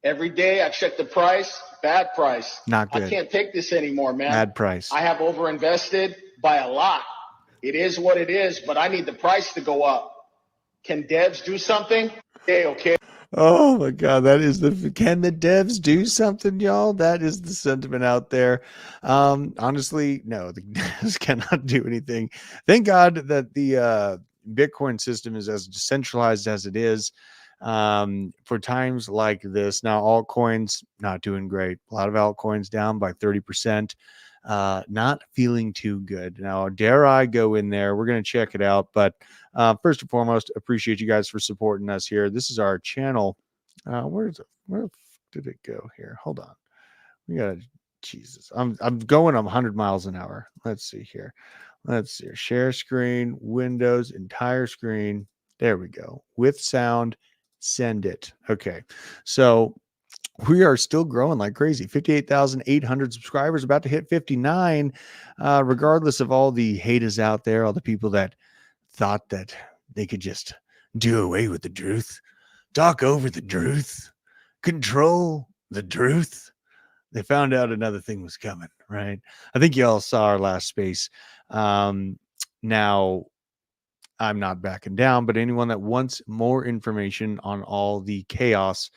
Every day I check the price, bad price. Not good. I can't take this anymore, man. Bad price. I have overinvested by a lot. It is what it is, but I need the price to go up. Can devs do something? Okay. Oh my God, can the devs do something, y'all? That is the sentiment out there. Honestly, no, the devs cannot do anything. Thank God that the Bitcoin system is as decentralized as it is for times like this. Now, altcoins not doing great. A lot of altcoins down by 30%. Not feeling too good. Now, dare I go in there? We're going to check it out. But first and foremost, appreciate you guys for supporting us here. This is our channel. Where did it go here? Hold on. We got Jesus. I'm going 100 miles an hour. Let's see here. Let's see. Share screen, Windows, entire screen. There we go. With sound, send it. Okay. So we are still growing like crazy. 58,800 subscribers, about to hit 59. Regardless of all the haters out there, all the people that thought that they could just do away with the truth, talk over the truth, control the truth. They found out another thing was coming, right? I think y'all saw our last space. Now, I'm not backing down, but anyone that wants more information on all the chaos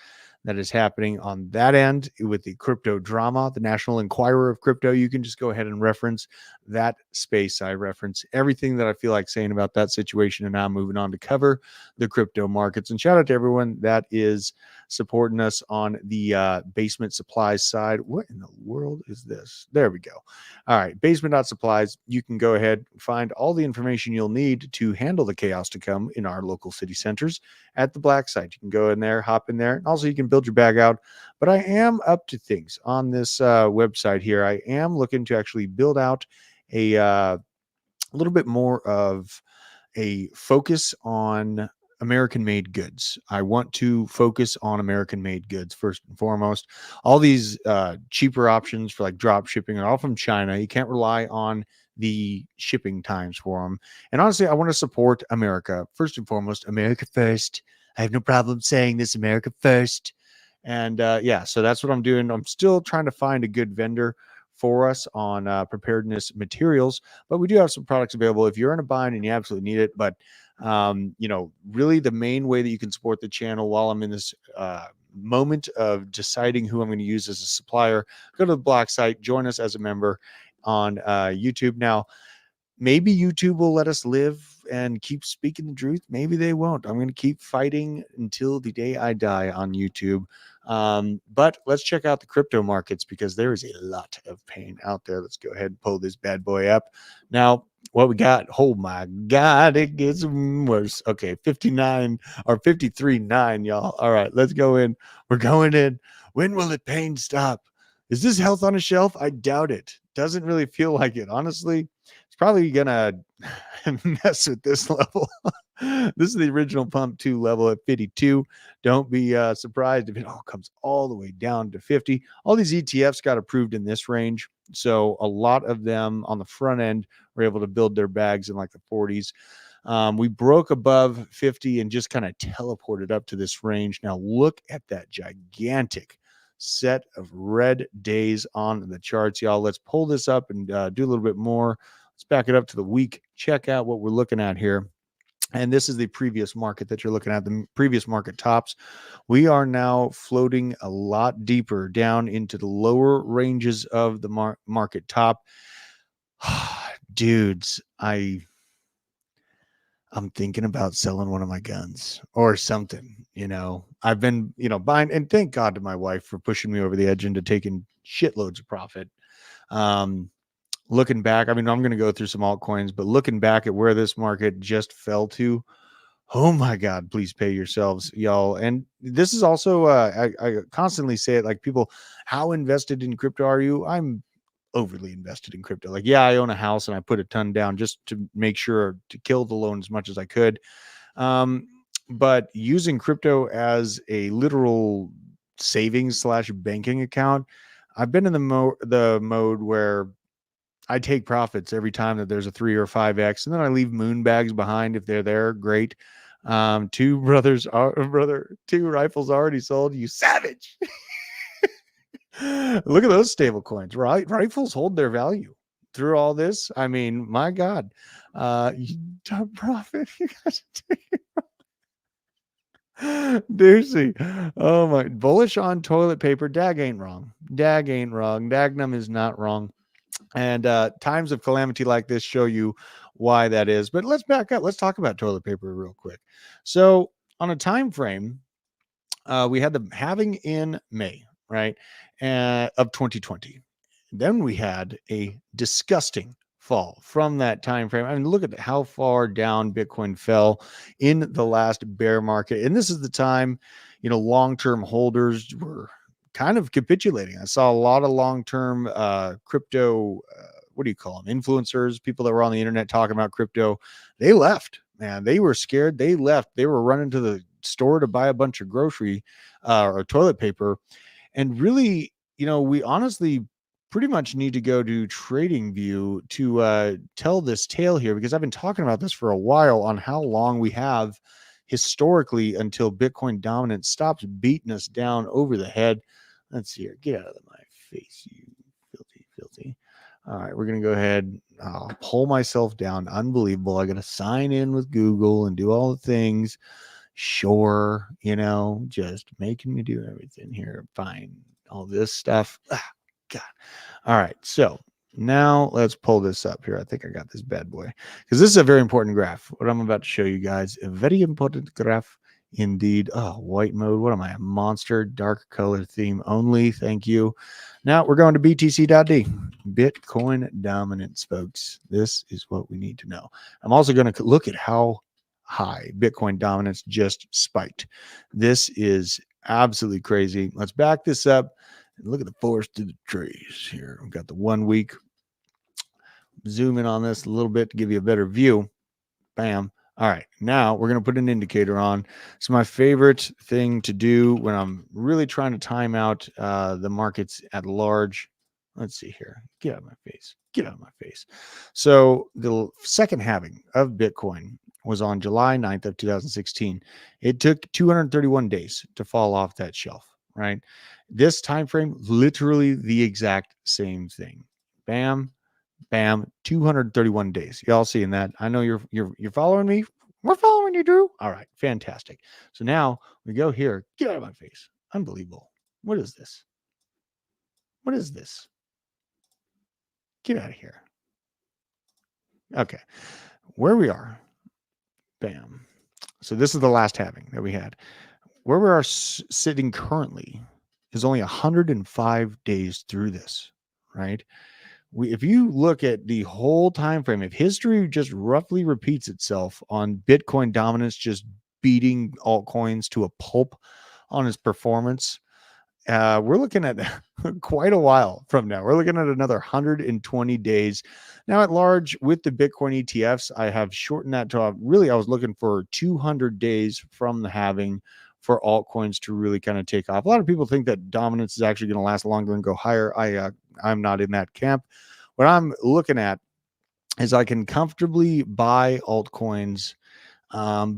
that is happening on that end with the crypto drama, the National Enquirer of Crypto, you can just go ahead and reference that space. I reference everything that I feel like saying about that situation, and now I'm moving on to cover the crypto markets. And shout out to everyone that is supporting us on the basement supplies side. What in the world is this? There we go. All right, basement.supplies. You can go ahead and find all the information you'll need to handle the chaos to come in our local city centers at the black site. You can go in there, hop in there, and also you can build your bag out. But I am up to things on this website here. I am looking to actually build out a little bit more of a focus on American-made goods. I want to focus on American-made goods first and foremost. All these cheaper options for like drop shipping are all from China. You can't rely on the shipping times for them. And honestly, I want to support America first and foremost. America first. I have no problem saying this. America first. And yeah, so that's what I'm doing. I'm still trying to find a good vendor for us on preparedness materials, but we do have some products available if you're in a bind and you absolutely need it. But really the main way that you can support the channel while I'm in this moment of deciding who I'm going to use as a supplier, go to the black site, join us as a member on YouTube. Now, maybe YouTube will let us live and keep speaking the truth. Maybe they won't. I'm going to keep fighting until the day I die on YouTube. But let's check out the crypto markets because there is a lot of pain out there. Let's go ahead and pull this bad boy up. Now, what we got? Oh my God, it gets worse. Okay, 59 or 53.9, y'all. All right, let's go in. We're going in. When will the pain stop? Is this health on a shelf? I doubt it. Doesn't really feel like it. Honestly, it's probably gonna mess with this level. This is the original pump 2 level at 52. Don't be surprised if it all comes all the way down to 50. All these ETFs got approved in this range, so a lot of them on the front end were able to build their bags in like the 40s. We broke above 50 and just kind of teleported up to this range. Now look at that gigantic set of red days on the charts, y'all. Let's pull this up and do a little bit more. Let's back it up to the week. Check out what we're looking at here. And this is the previous market that you're looking at, the previous market tops. We are now floating a lot deeper down into the lower ranges of the market top. Dudes, I'm thinking about selling one of my guns or something. I've been, buying, and thank God to my wife for pushing me over the edge into taking shitloads of profit. Looking back, I'm going to go through some altcoins, but looking back at where this market just fell to, oh my God, please pay yourselves, y'all. And this is also, I constantly say it, like, people, how invested in crypto are you? I'm overly invested in crypto. Like, yeah, I own a house and I put a ton down just to make sure to kill the loan as much as I could. But using crypto as a literal savings / banking account, I've been in the mode where I take profits every time that there's a 3 or 5x, and then I leave moon bags behind if they're there. Great. Two rifles already sold. You savage. Look at those stable coins, right? Rifles hold their value through all this. I mean, my God, you don't profit. You guys Doozy. Oh my, bullish on toilet paper. Dag ain't wrong. Dag ain't wrong. Dagnum is not wrong. And times of calamity like this show you why that is. But let's back up. Let's talk about toilet paper real quick. So on a time frame, we had the halving in May, right, of 2020. Then we had a disgusting fall from that time frame. I mean, look at how far down Bitcoin fell in the last bear market, and this is the time, long-term holders were kind of capitulating. I saw a lot of long-term crypto. What do you call them? Influencers, people that were on the internet talking about crypto. They left. Man, they were scared. They left. They were running to the store to buy a bunch of grocery or toilet paper. And really, we honestly pretty much need to go to TradingView to tell this tale here, because I've been talking about this for a while on how long we have historically until Bitcoin dominance stops beating us down over the head. Let's see here. Get out of my face, you filthy. All right, we're going to go ahead. I'll pull myself down. Unbelievable. I got to sign in with Google and do all the things. Sure, just making me do everything here. Fine. All this stuff. God. All right. So now let's pull this up here. I think I got this bad boy, because this is a very important graph. What I'm about to show you guys, a very important graph indeed. Oh, white mode. What am I? A monster? Dark color theme only. Thank you. Now we're going to BTC.D. Bitcoin dominance, folks. This is what we need to know. I'm also going to look at how high Bitcoin dominance just spiked. This is absolutely crazy. Let's back this up and look at the forest through the trees here. We've got the 1 week. Zoom in on this a little bit to give you a better view. Bam. All right. Now we're going to put an indicator on. It's my favorite thing to do when I'm really trying to time out the markets at large. Let's see here. Get out of my face. Get out of my face. So the second halving of Bitcoin was on July 9th of 2016. It took 231 days to fall off that shelf, right? This time frame, literally the exact same thing. Bam, bam, 231 days. Y'all seeing that? I know you're following me. We're following you, Drew. All right, fantastic. So now we go here. Get out of my face. Unbelievable. What is this? What is this? Get out of here. Okay, where we are. Bam. So this is the last halving that we had. Where we are sitting currently is only 105 days through this, right? If you look at the whole time frame, if history just roughly repeats itself on Bitcoin dominance, just beating altcoins to a pulp on its performance, we're looking at quite a while from now. We're looking at another 120 days. Now at large with the Bitcoin ETFs, I have shortened that to I was looking for 200 days from the halving for altcoins to really kind of take off. A lot of people think that dominance is actually going to last longer and go higher. I'm not in that camp. What I'm looking at is I can comfortably buy altcoins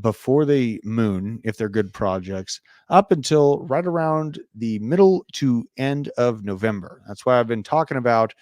before they moon, if they're good projects, up until right around the middle to end of November. That's why I've been talking about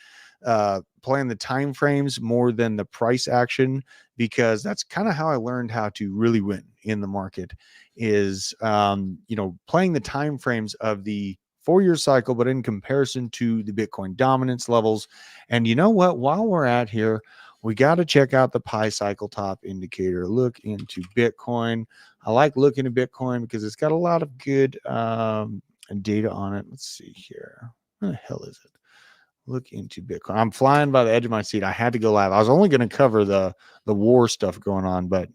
playing the time frames more than the price action, because that's kind of how I learned how to really win in the market is, playing the time frames of the 4-year cycle, but in comparison to the Bitcoin dominance levels. And you know what? While we're at here, we got to check out the Pi cycle top indicator. Look into Bitcoin. I like looking at Bitcoin because it's got a lot of good data on it. Let's see here. What the hell is it? Look into Bitcoin. I'm flying by the edge of my seat. I had to go live. I was only going to cover the war stuff going on, but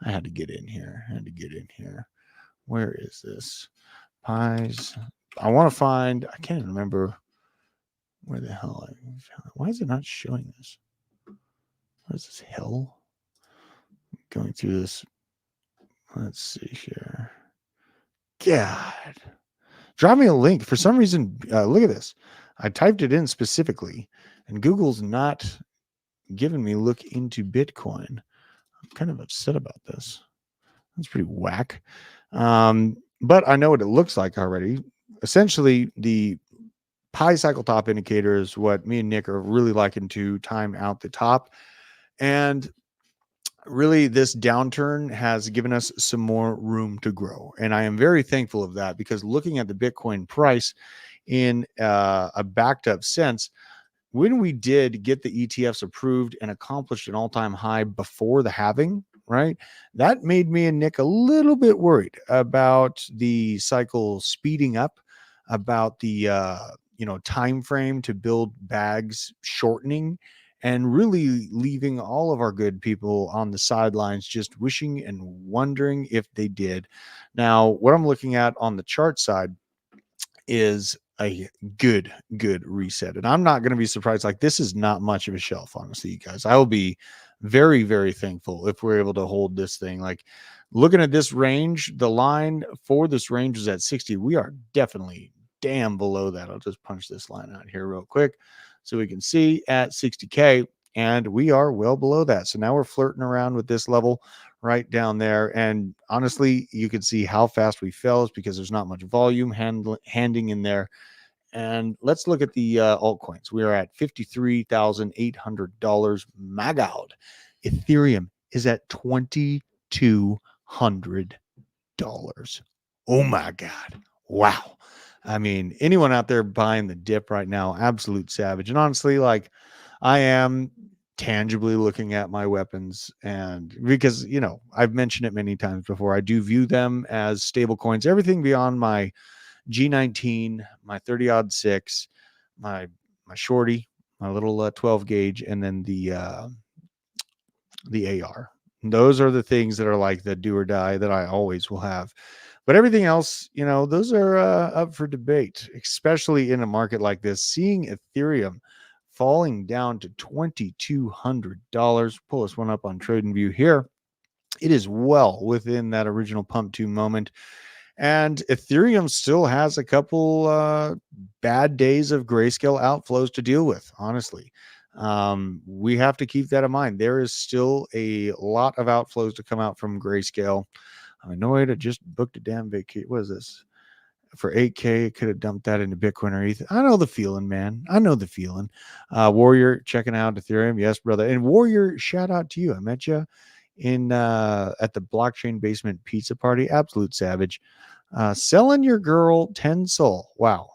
I had to get in here. Where is this? Pies. I want to find. I can't remember where the hell why is it not showing this? What is this hell? Going through this. Let's see here. God. Drop me a link. For some reason, look at this. I typed it in specifically, and Google's not giving me look into Bitcoin. I'm kind of upset about this. That's pretty whack. But I know what it looks like already. Essentially, the pi cycle top indicator is what me and Nick are really liking to time out the top. And really, this downturn has given us some more room to grow. And I am very thankful of that, because looking at the Bitcoin price in a backed up sense, when we did get the ETFs approved and accomplished an all-time high before the halving, right? That made me and Nick a little bit worried about the cycle speeding up, about the time frame to build bags shortening, and really leaving all of our good people on the sidelines just wishing and wondering if they did. Now, what I'm looking at on the chart side is a good reset, and I'm not going to be surprised. Like, this is not much of a shelf, honestly, you guys. I will be very thankful if we're able to hold this thing. Like, looking at this range, the line for this range is at 60. We are definitely damn below that. I'll just punch this line out here real quick so we can see at 60k, and we are well below that. So now we're flirting around with this level right down there. And honestly, you can see how fast we fell is because there's not much volume handing in there. And let's look at the altcoins. We are at $53,800. My God. Ethereum is at $2,200. Oh my God. Wow. I mean, anyone out there buying the dip right now, absolute savage. And honestly, like, I am tangibly looking at my weapons, and because, I've mentioned it many times before, I do view them as stable coins. Everything beyond my G19, my 30 odd 6, my shorty, my little 12 gauge, and then the AR. Those are the things that are like the do or die that I always will have. But everything else, those are up for debate, especially in a market like this. Seeing Ethereum falling down to $2,200. Pull this one up on TradingView here. It is well within that original pump 2 moment. And Ethereum still has a couple bad days of grayscale outflows to deal with, honestly. We have to keep that in mind. There is still a lot of outflows to come out from grayscale. I'm annoyed. I just booked a damn vacation. What is this? For 8K, could have dumped that into Bitcoin or ETH. I know the feeling, man. I know the feeling. Warrior checking out Ethereum. Yes, brother. And Warrior, shout out to you. I met you in at the blockchain basement pizza party. Absolute savage. Selling your girl 10 soul. Wow.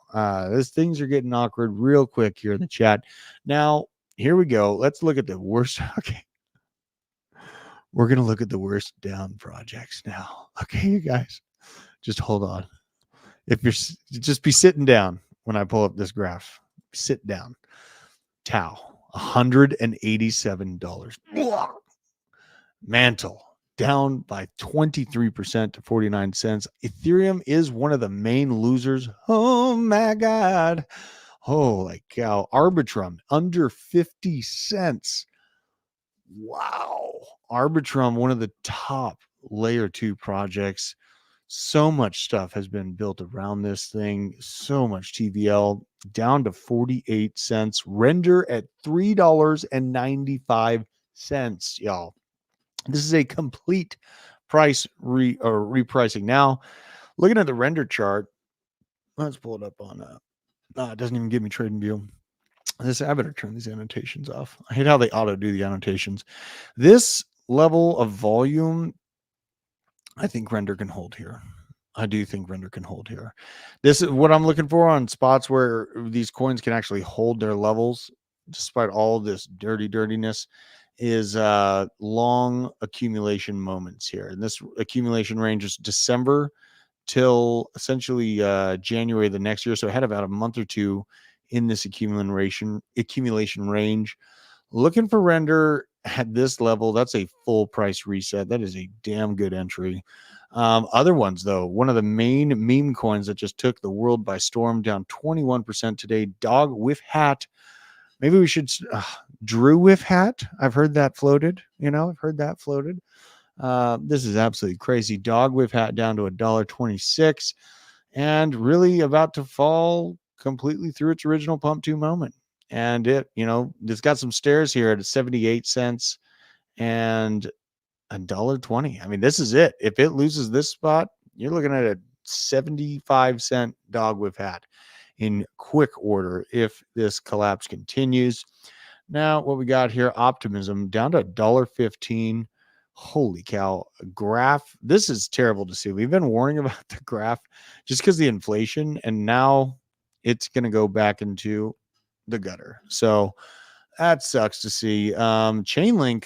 These things are getting awkward real quick here in the chat. Now, here we go. Let's look at the worst. Okay. We're going to look at the worst down projects now. Okay, you guys, just hold on. If you're just be sitting down when I pull up this graph, sit down. Tau, $187. Mantle down by 23% to 49 cents. Ethereum is one of the main losers. Oh my God. Holy cow. Arbitrum under 50 cents. Wow. Arbitrum, one of the top layer 2 projects. So much stuff has been built around this thing. So much TVL down to 48 cents. Render at $3.95, y'all. This is a complete price repricing. Now, looking at the render chart, let's pull it up on it doesn't even give me TradingView. I better turn these annotations off. I hate how they auto do the annotations. This level of volume, I think render can hold here. I do think render can hold here. This is what I'm looking for on spots where these coins can actually hold their levels despite all this dirtiness, is long accumulation moments here. And this accumulation range is December till essentially January the next year. So I had about a month or two in this accumulation range. Looking for render at this level, that's a full price reset. That is a damn good entry. Other ones, though, one of the main meme coins that just took the world by storm, down 21% today. Dog with hat. Maybe we should Drew with hat. I've heard that floated. This is absolutely crazy. Dog with hat down to $1.26, and really about to fall completely through its original pump 2 moment. And it's got some stairs here at 78 cents and $1.20. I mean, this is it. If it loses this spot, you're looking at a 75-cent dog we've had in quick order if this collapse continues. Now, what we got here, optimism down to $1.15. Holy cow, graph. This is terrible to see. We've been warning about the graph just because the inflation, and now it's going to go back into the gutter. So that sucks to see. Chainlink,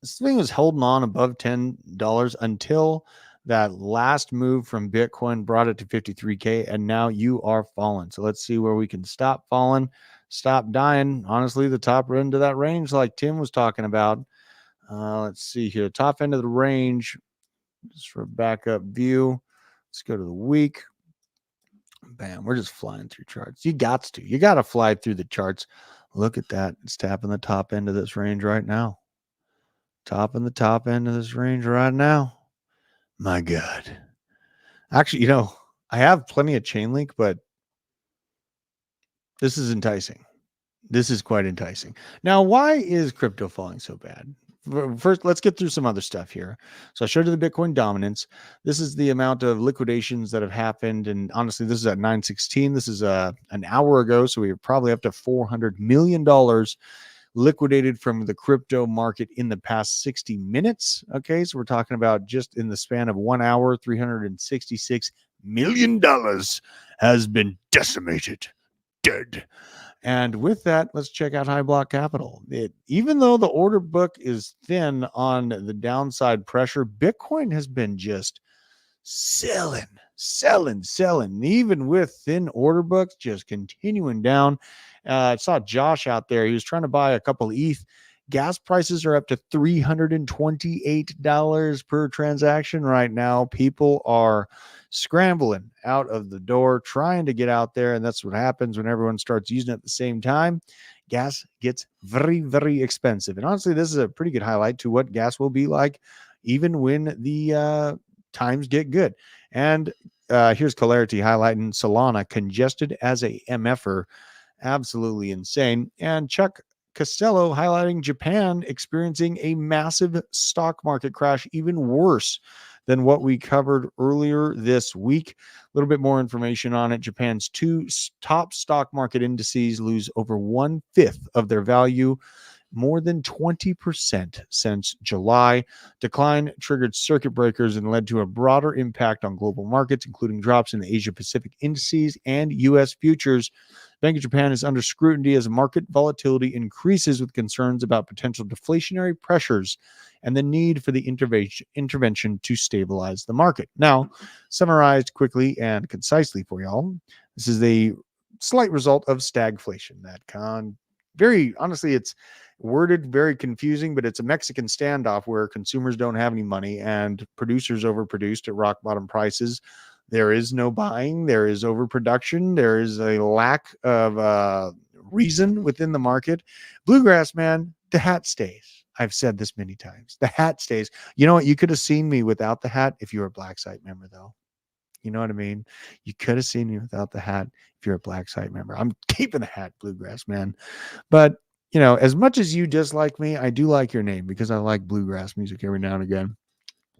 this thing was holding on above $10 until that last move from Bitcoin brought it to 53K, and now you are falling. So let's see where we can stop falling, stop dying. Honestly, the top end of that range, like Tim was talking about. Let's see here. Top end of the range, just for a backup view. Let's go to the week. Bam, we're just flying through charts. You got to fly through the charts. Look at that. It's tapping the top end of this range right now. Topping the top end of this range right now. My God. Actually, I have plenty of Chainlink, but this is enticing. This is quite enticing. Now, why is crypto falling so bad? First, let's get through some other stuff here. So I showed you the Bitcoin dominance. This is the amount of liquidations that have happened. And honestly, this is at 9:16. This is an hour ago. So we were probably up to $400 million liquidated from the crypto market in the past 60 minutes. Okay, so we're talking about just in the span of 1 hour, $366 million has been decimated, dead. And with that, let's check out High Block Capital. Even though the order book is thin on the downside pressure, Bitcoin has been just selling. Even with thin order books, just continuing down. I saw Josh out there. He was trying to buy a couple ETH. Gas prices are up to $328 per transaction right now. People are scrambling out of the door, trying to get out there. And that's what happens when everyone starts using it at the same time. Gas gets very, very expensive. And honestly, this is a pretty good highlight to what gas will be like even when the times get good. And here's Clarity highlighting Solana congested as a MFer. Absolutely insane. And Chuck Costello highlighting Japan experiencing a massive stock market crash, even worse than what we covered earlier this week. A little bit more information on it. Japan's two top stock market indices lose over 1/5 of their value, more than 20% since July. Decline triggered circuit breakers and led to a broader impact on global markets, including drops in the Asia Pacific indices and U.S. futures. Bank of Japan is under scrutiny as market volatility increases with concerns about potential deflationary pressures and the need for the intervention to stabilize the market. Now, summarized quickly and concisely for y'all, this is the slight result of stagflation. Very honestly, it's worded very confusing, but it's a Mexican standoff where consumers don't have any money and producers overproduced at rock bottom prices. There is no buying. There is overproduction. There is a lack of reason within the market. Bluegrass, man, the hat stays. I've said this many times. The hat stays. You know what? You could have seen me without the hat if you were a Black Site member, though. You know what I mean? You could have seen me without the hat if you're a Black Site member. I'm keeping the hat, Bluegrass, man. But, as much as you dislike me, I do like your name because I like bluegrass music every now and again.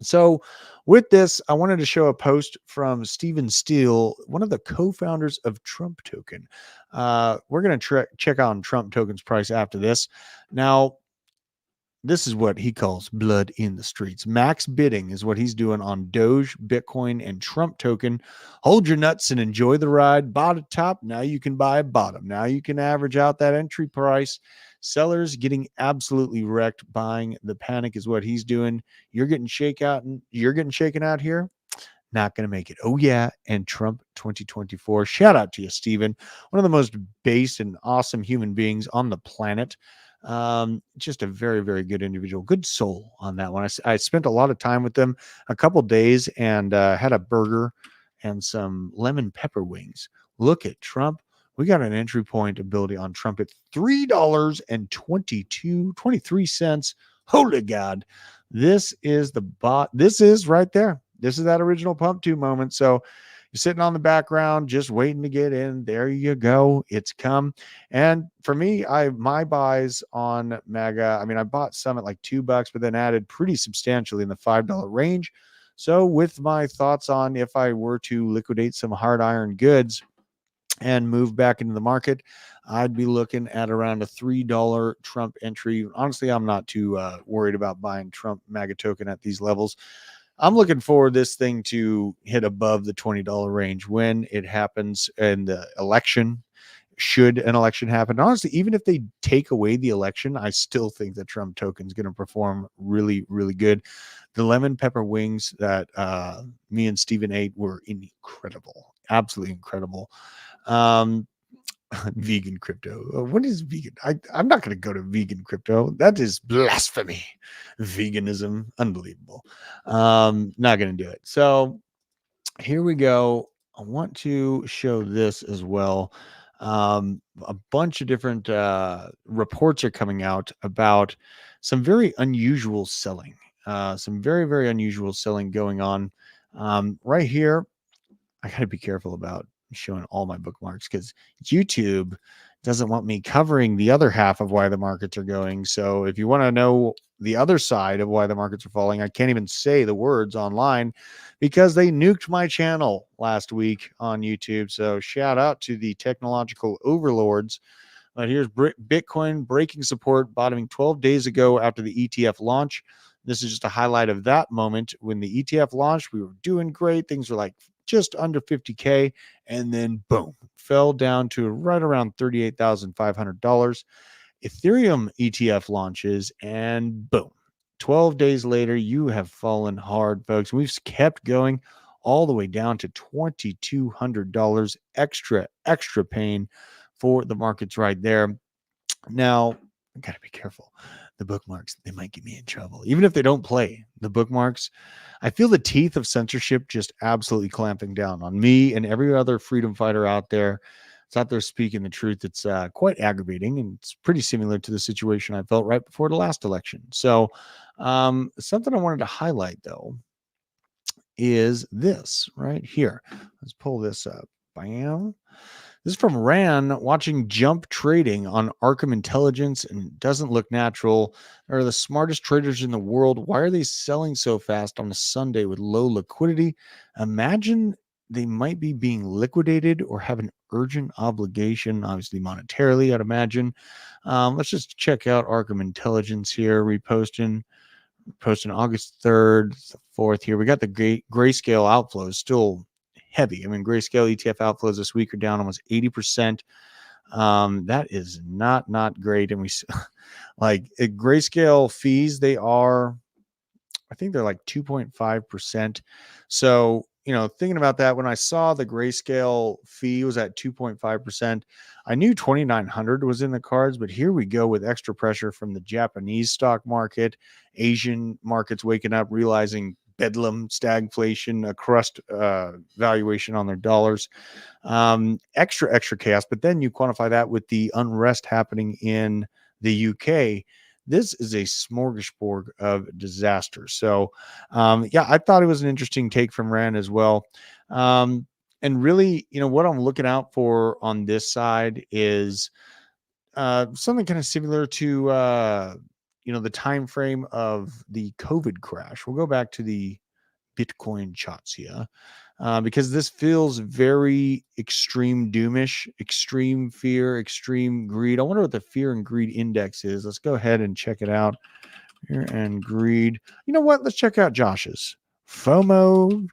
So with this, I wanted to show a post from Steven Steele, one of the co-founders of Trump Token. We're going to check on Trump Token's price after this. Now, this is what he calls blood in the streets. Max bidding is what he's doing on Doge, Bitcoin, and Trump Token. Hold your nuts and enjoy the ride. Bought a top, now you can buy a bottom. Now you can average out that entry price. Sellers getting absolutely wrecked. Buying the panic is what he's doing. You're getting shaken out here. Not going to make it. Oh, yeah. And Trump 2024. Shout out to you, Steven. One of the most based and awesome human beings on the planet. Just a very, very good individual. Good soul on that one. I spent a lot of time with them, a couple days, and had a burger and some lemon pepper wings. Look at Trump. We got an entry point ability on Trump at $3.23. Holy God. This is the bot. This is right there. This is that original pump 2 moment. So You're sitting on the background, just waiting to get in. There you go. It's come. And for me, my buys on MAGA, I mean, I bought some at like $2, but then added pretty substantially in the $5 range. So with my thoughts on if I were to liquidate some hard iron goods and move back into the market, I'd be looking at around a $3 Trump entry. Honestly, I'm not too worried about buying Trump MAGA token at these levels. I'm looking for this thing to hit above the $20 range when it happens in the election. Should an election happen, honestly, even if they take away the election, I still think that Trump token is going to perform really, really good. The lemon pepper wings that me and Steven ate were incredible, absolutely incredible. Vegan crypto. What is vegan? I'm not going to go to vegan crypto. That is blasphemy. Veganism, unbelievable. Not going to do it. So here we go. I want to show this as well. A bunch of different reports are coming out about some very unusual selling. Some very, very unusual selling going on. Right here, I got to be careful about showing all my bookmarks because YouTube doesn't want me covering the other half of why the markets are going. So if you want to know the other side of why the markets are falling, I can't even say the words online because they nuked my channel last week on YouTube. So shout out to the technological overlords. But here's Bitcoin breaking support, bottoming 12 days ago after the ETF launch. This is just a highlight of that moment. When the ETF launched, we were doing great. Things were like just under 50K. And then boom, fell down to right around $38,500. Ethereum ETF launches and boom, 12 days later, you have fallen hard, folks. We've kept going all the way down to $2,200 extra pain for the markets right there. Now, I got to be careful. The bookmarks, they might get me in trouble. Even if they don't play the bookmarks, I feel the teeth of censorship just absolutely clamping down on me and every other freedom fighter out there. It's out there speaking the truth. It's quite aggravating, and it's pretty similar to the situation I felt right before the last election. So something I wanted to highlight, though, is this right here. Let's pull this up. Bam. This is from Ran watching jump trading on Arkham Intelligence, and it doesn't look natural. They're the smartest traders in the world. Why are they selling so fast on a Sunday with low liquidity? Imagine they might be being liquidated or have an urgent obligation, obviously monetarily, I'd imagine. Let's just check out Arkham Intelligence here, posting August 3rd, 4th here. We got the grayscale outflows still heavy. I mean, grayscale ETF outflows this week are down almost 80%. That is not great. And we like grayscale fees, they are, I think they're like 2.5%. So, thinking about that, when I saw the grayscale fee was at 2.5%, I knew 2,900 was in the cards, but here we go with extra pressure from the Japanese stock market, Asian markets waking up, realizing bedlam, stagflation, a crust valuation on their dollars, extra chaos. But then you quantify that with the unrest happening in the UK. This is a smorgasbord of disaster. So, I thought it was an interesting take from Rand as well. And really, what I'm looking out for on this side is something kind of similar to, the time frame of the COVID crash. We'll go back to the Bitcoin charts here. Because this feels very extreme doomish, extreme fear, extreme greed. I wonder what the fear and greed index is. Let's go ahead and check it out. Fear and greed. You know what? Let's check out Josh's. FOMO.io,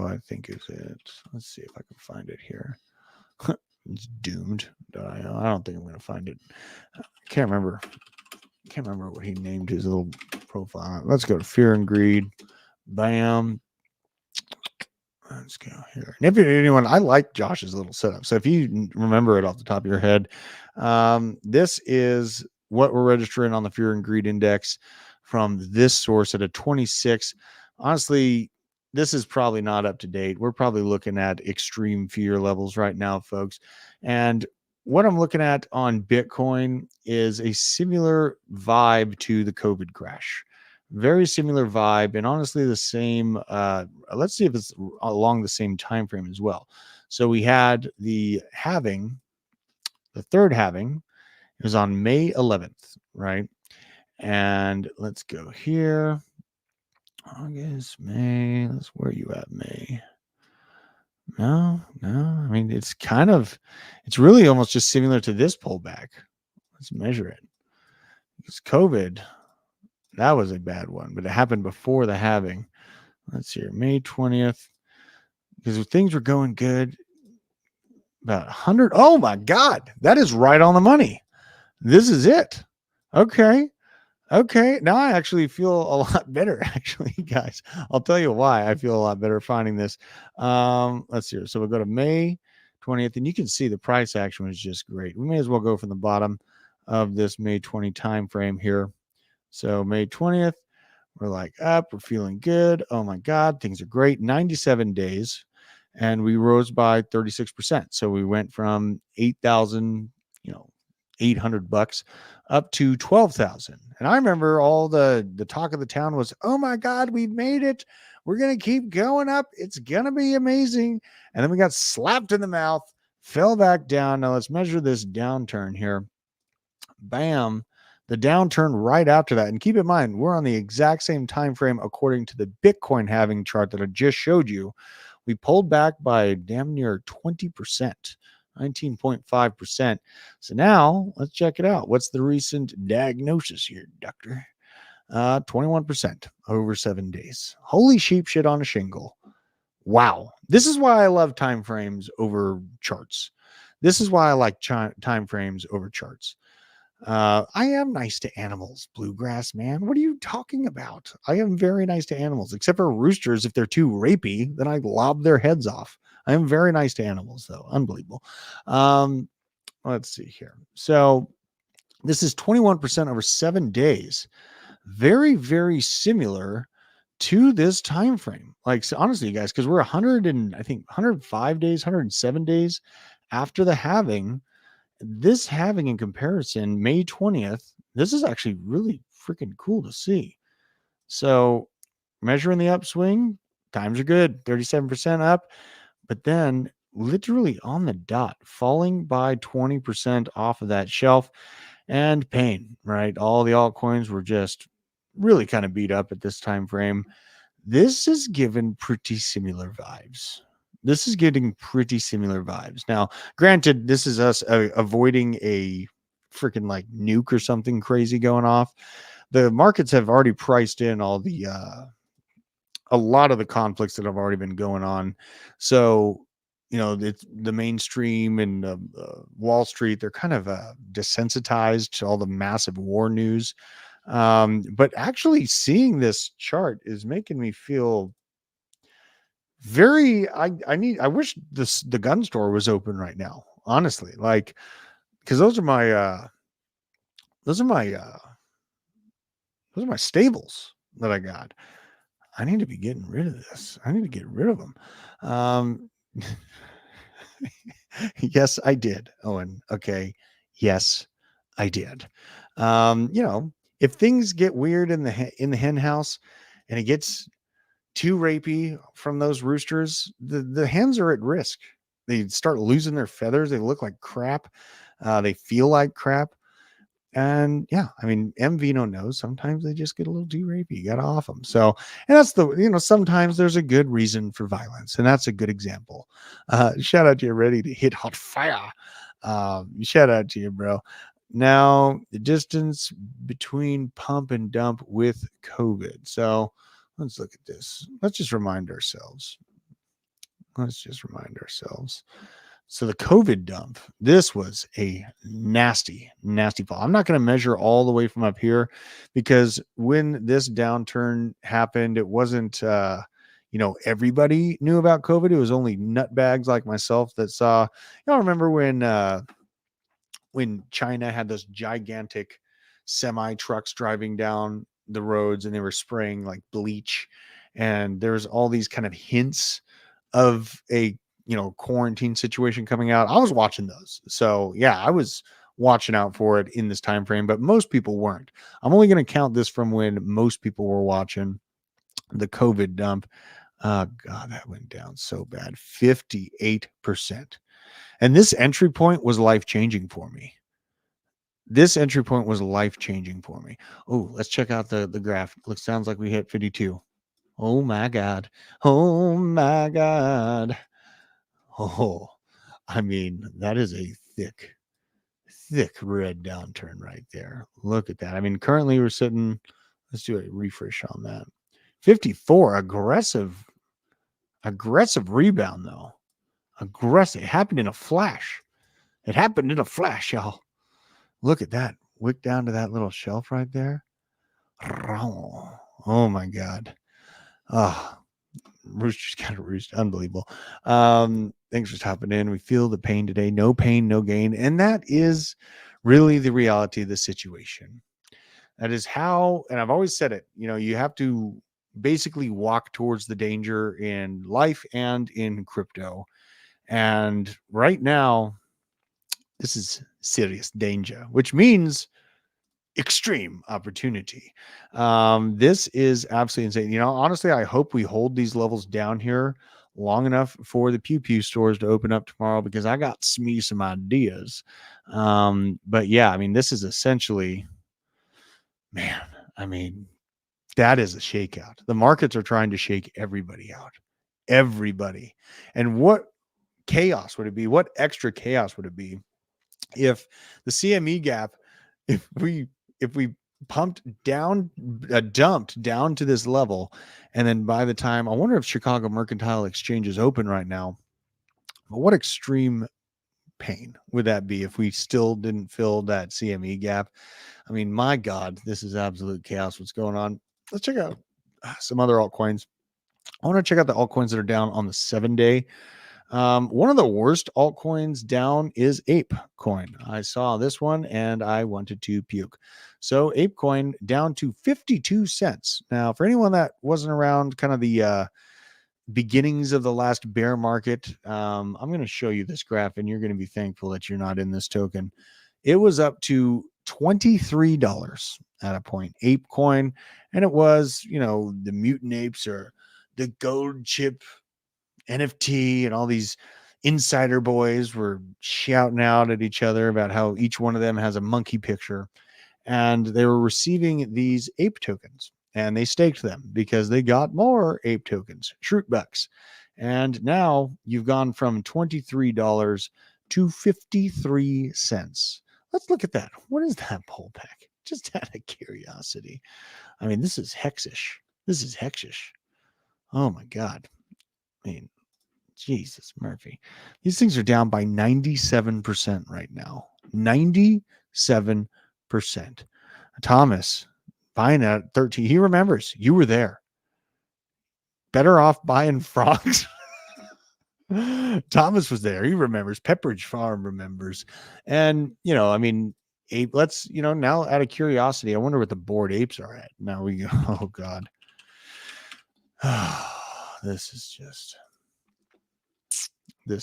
I think is it. Let's see if I can find it here. It's doomed.io. I don't think I'm going to find it. I can't remember what he named his little profile. Let's go to fear and greed. Bam. Let's go here. And if anyone, I like Josh's little setup. So if you remember it off the top of your head, this is what we're registering on the fear and greed index from this source at a 26. Honestly, this is probably not up to date. We're probably looking at extreme fear levels right now, folks. And what I'm looking at on Bitcoin is a similar vibe to the COVID crash. very similar vibe, and honestly the same. Let's see if it's along the same time frame as well. So we had the halving, the third halving. It was on May 11th, right? And let's go here. August, May. Let's where are you at, May? No. I mean, it's really almost just similar to this pullback. Let's measure it. It's COVID. That was a bad one, but it happened before the halving. Let's see here, May 20th. Because things were going good. About 100. Oh my God. That is right on the money. This is it. Okay. Now I actually feel a lot better, actually, guys. I'll tell you why I feel a lot better finding this. Let's see. So we'll go to May 20th, and you can see the price action was just great. We may as well go from the bottom of this May 20 time frame here. So May 20th, we're like up, we're feeling good. Oh my God, things are great. 97 days, and we rose by 36%. So we went from 8,000, $800 up to 12,000. And I remember all the talk of the town was, oh my God, we've made it. We're going to keep going up. It's going to be amazing. And then we got slapped in the mouth, fell back down. Now let's measure this downturn here. Bam. The downturn right after that. And keep in mind, we're on the exact same time frame according to the Bitcoin halving chart that I just showed you. We pulled back by damn near 20%. 19.5%. So now let's check it out. What's the recent diagnosis here, doctor? 21% over 7 days. Holy sheep shit on a shingle. Wow. This is why I love time frames over charts. This is why I like time frames over charts. I am nice to animals, Bluegrass man. What are you talking about? I am very nice to animals, except for roosters. If they're too rapey, then I lob their heads off. I am very nice to animals, though. Unbelievable. Let's see here. So this is 21% over 7 days. Very, very similar to this time frame. Like, so honestly, guys, because we're 100 and I think 105 days, 107 days after the halving. This halving in comparison, May 20th, this is actually really freaking cool to see. So measuring the upswing, times are good, 37% up, but then literally on the dot, falling by 20% off of that shelf, and pain, right? All the altcoins were just really kind of beat up at this time frame. This is given pretty similar vibes. This is getting pretty similar vibes. Now, granted, this is us avoiding a freaking like nuke or something crazy going off. The markets have already priced in all the a lot of the conflicts that have already been going on. So, it's the mainstream and Wall Street, they're kind of desensitized to all the massive war news. But actually seeing this chart is making me feel very, I wish the gun store was open right now, honestly, like, because those are my stables that I got. I need to be getting rid of this. I need to get rid of them. Yes, I did, Owen. Okay. Yes, I did. If things get weird in the hen house and it gets too rapey from those roosters, the hens are at risk. They start losing their feathers. They look like crap. They feel like crap. And yeah, I mean, M. Vino knows sometimes they just get a little too rapey. You got to off them. So, and that's sometimes there's a good reason for violence. And that's a good example. Shout out to you, ready to hit hot fire. Shout out to you, bro. Now, the distance between pump and dump with COVID. So let's look at this. Let's just remind ourselves. So the COVID dump, this was a nasty, nasty fall. I'm not going to measure all the way from up here because when this downturn happened, it wasn't, everybody knew about COVID. It was only nutbags like myself that saw. Remember when China had those gigantic semi trucks driving down the roads and they were spraying like bleach, and there was all these kind of hints of a quarantine situation coming out. I was watching those. So yeah, I was watching out for it in this time frame, but most people weren't. I'm only going to count this from when most people were watching the COVID dump. God, that went down so bad, 58%. And this entry point was life changing for me. This entry point was life changing for me. Oh, let's check out the graph. Looks sounds like we hit 52. Oh my God. Oh my God. Oh, I mean, that is a thick red downturn right there. Look at that. I mean, currently we're sitting, let's do a refresh on that. 54, aggressive rebound though. Aggressive. It happened in a flash. It happened in a flash, y'all. Look at that. Wick down to that little shelf right there. Oh my God. Oh, Rooster's got a roost. Unbelievable. Thanks for stopping in. We feel the pain today. No pain, no gain. And that is really the reality of the situation. That is how, and I've always said it, you have to basically walk towards the danger in life and in crypto. And right now, this is serious danger, which means extreme opportunity. This is absolutely insane. Honestly, I hope we hold these levels down here long enough for the pew pew stores to open up tomorrow, because I got me some ideas. But yeah, I mean, this is essentially, man, I mean, that is a shakeout. The markets are trying to shake everybody out. Everybody. And what chaos would it be? What extra chaos would it be if the CME gap, if we pumped down, dumped down to this level, and then by the time, I wonder if Chicago Mercantile Exchange is open right now, but what extreme pain would that be if we still didn't fill that CME gap? I mean, my God, this is absolute chaos. What's going on? Let's check out some other altcoins. I want to check out the altcoins that are down on the 7-day. One of the worst altcoins down is ApeCoin. I saw this one and I wanted to puke. So ApeCoin down to 52 cents. Now, for anyone that wasn't around kind of the beginnings of the last bear market, I'm going to show you this graph and you're going to be thankful that you're not in this token. It was up to $23 at a point, ApeCoin, and it was, the mutant apes or the gold chip NFT, and all these insider boys were shouting out at each other about how each one of them has a monkey picture, and they were receiving these ape tokens, and they staked them because they got more ape tokens, Shroot bucks. And now you've gone from $23 to 53 cents. Let's look at that. What is that pullback? Just out of curiosity. I mean, this is hexish. This is hexish. Oh my God. I mean, Jesus, Murphy. These things are down by 97% right now. 97%. Thomas buying at 13. He remembers. You were there. Better off buying frogs. Thomas was there. He remembers. Pepperidge Farm remembers. And, I mean, ape, let's, now out of curiosity, I wonder what the bored apes are at. Now we go. Oh, God. This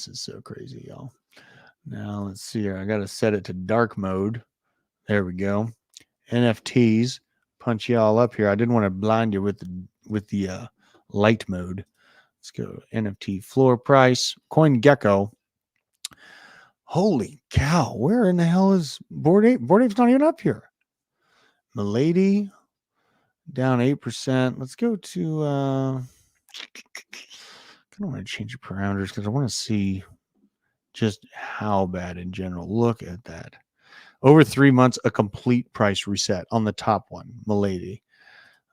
is so crazy, y'all. Now let's see here. I got to set it to dark mode. There we go. NFTs. Punch y'all up here. I didn't want to blind you with the light mode. Let's go. NFT floor price. CoinGecko. Holy cow. Where in the hell is Bored Ape? Bored Ape's not even up here. Milady down 8%. Let's go to I don't want to change the parameters because I want to see just how bad in general. Look at that. Over 3 months, a complete price reset on the top one, Milady.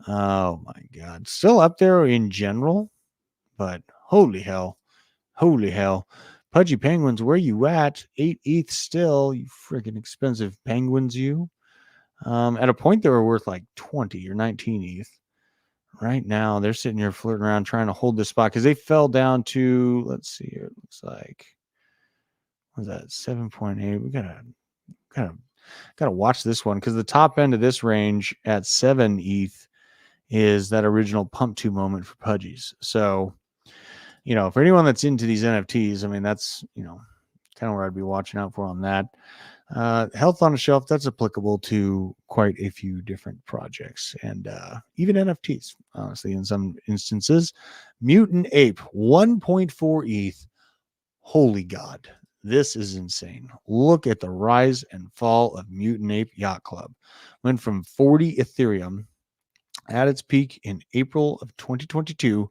Oh my God. Still up there in general, but holy hell. Holy hell. Pudgy Penguins, where you at? 8 ETH still, you freaking expensive penguins, you. At a point, they were worth like 20 or 19 ETH. Right now, they're sitting here flirting around trying to hold this spot because they fell down to, let's see here, it looks like, what was that, 7.8? We gotta watch this one because the top end of this range at 7 ETH is that original pump to moment for Pudgies. So, for anyone that's into these NFTs, I mean, that's, kind kind of where I'd be watching out for on that. Health on a shelf, that's applicable to quite a few different projects and even NFTs, honestly, in some instances. Mutant Ape, 1.4 ETH. Holy God, this is insane. Look at the rise and fall of Mutant Ape Yacht Club. Went from 40 Ethereum at its peak in April of 2022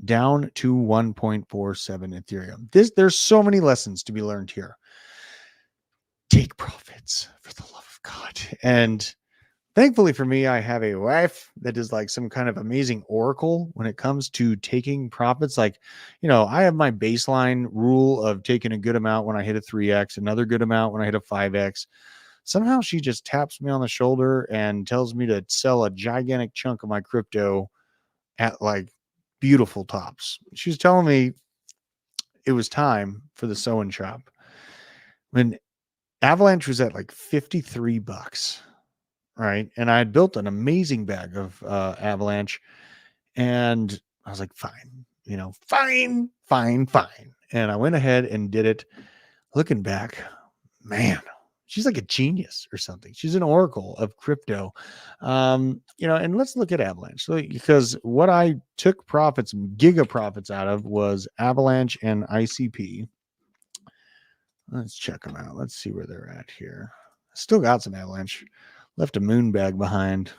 down to 1.47 Ethereum. There's so many lessons to be learned here. Take profits, for the love of God. And thankfully for me, I have a wife that is like some kind of amazing oracle when it comes to taking profits. Like, I have my baseline rule of taking a good amount when I hit a 3x, another good amount when I hit a 5x. Somehow she just taps me on the shoulder and tells me to sell a gigantic chunk of my crypto at like beautiful tops. She was telling me it was time for the sewing shop when Avalanche was at like $53, right? And I had built an amazing bag of Avalanche, and I was like, fine, fine. And I went ahead and did it. Looking back, man, she's like a genius or something. She's an oracle of crypto. And let's look at Avalanche. So, because what I took profits, giga profits out of was Avalanche and ICP. Let's check them out. Let's see where they're at here. Still got some Avalanche. Left a moon bag behind.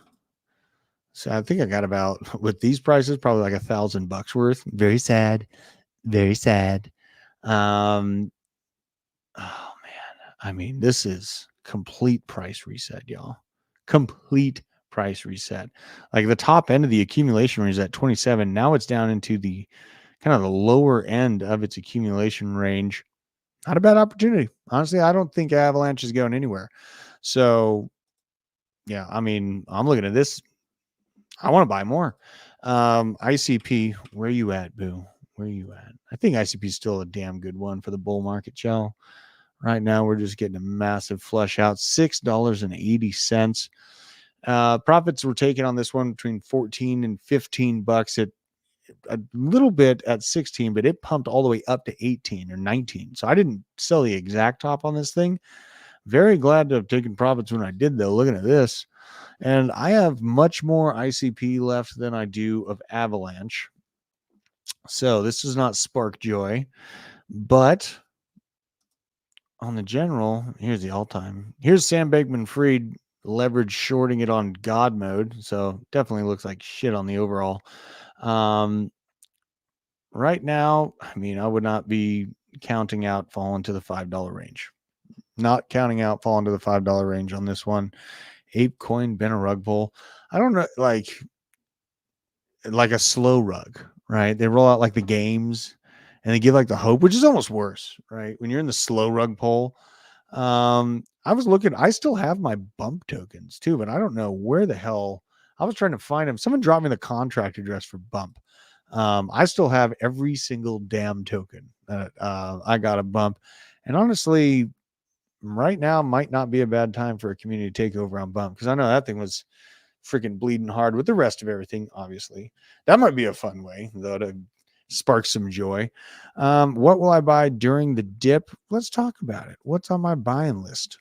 So I think I got about, with these prices, probably like $1,000 worth. Very sad. Very sad. Oh man. I mean, this is complete price reset, y'all. Complete price reset. Like the top end of the accumulation range is at 27. Now it's down into the kind of the lower end of its accumulation range. Not a bad opportunity. Honestly, I don't think Avalanche is going anywhere. So, yeah, I mean, I'm looking at this. I want to buy more. ICP, where you at, boo? Where you at? I think ICP is still a damn good one for the bull market, y'all. Right now, we're just getting a massive flush out, $6.80. Profits were taken on this one between 14 and $15 at a little bit at 16, but it pumped all the way up to 18 or 19. So I didn't sell the exact top on this thing. Very glad to have taken profits when I did, though. Looking at this. And I have much more ICP left than I do of Avalanche. So this does not spark joy. But on the general, here's the all-time. Here's Sam Bankman-Fried leverage shorting it on God mode. So definitely looks like shit on the overall. Right now, I mean, I would not be counting out falling to the $5 range. Not counting out falling to the $5 range on this one. Ape coin been a rug pull. I don't know, like a slow rug, right? They roll out like the games and they give like the hope, which is almost worse, right? When you're in the slow rug pull. I was looking, I still have my bump tokens too, but I don't know where the hell I was trying to find them. Someone dropped me the contract address for bump. I still have every single damn token that I got a bump. And honestly, right now might not be a bad time for a community takeover on bump, because I know that thing was freaking bleeding hard with the rest of everything. Obviously, that might be a fun way though to spark some joy. What will I buy during the dip? Let's talk about it. What's on my buying list?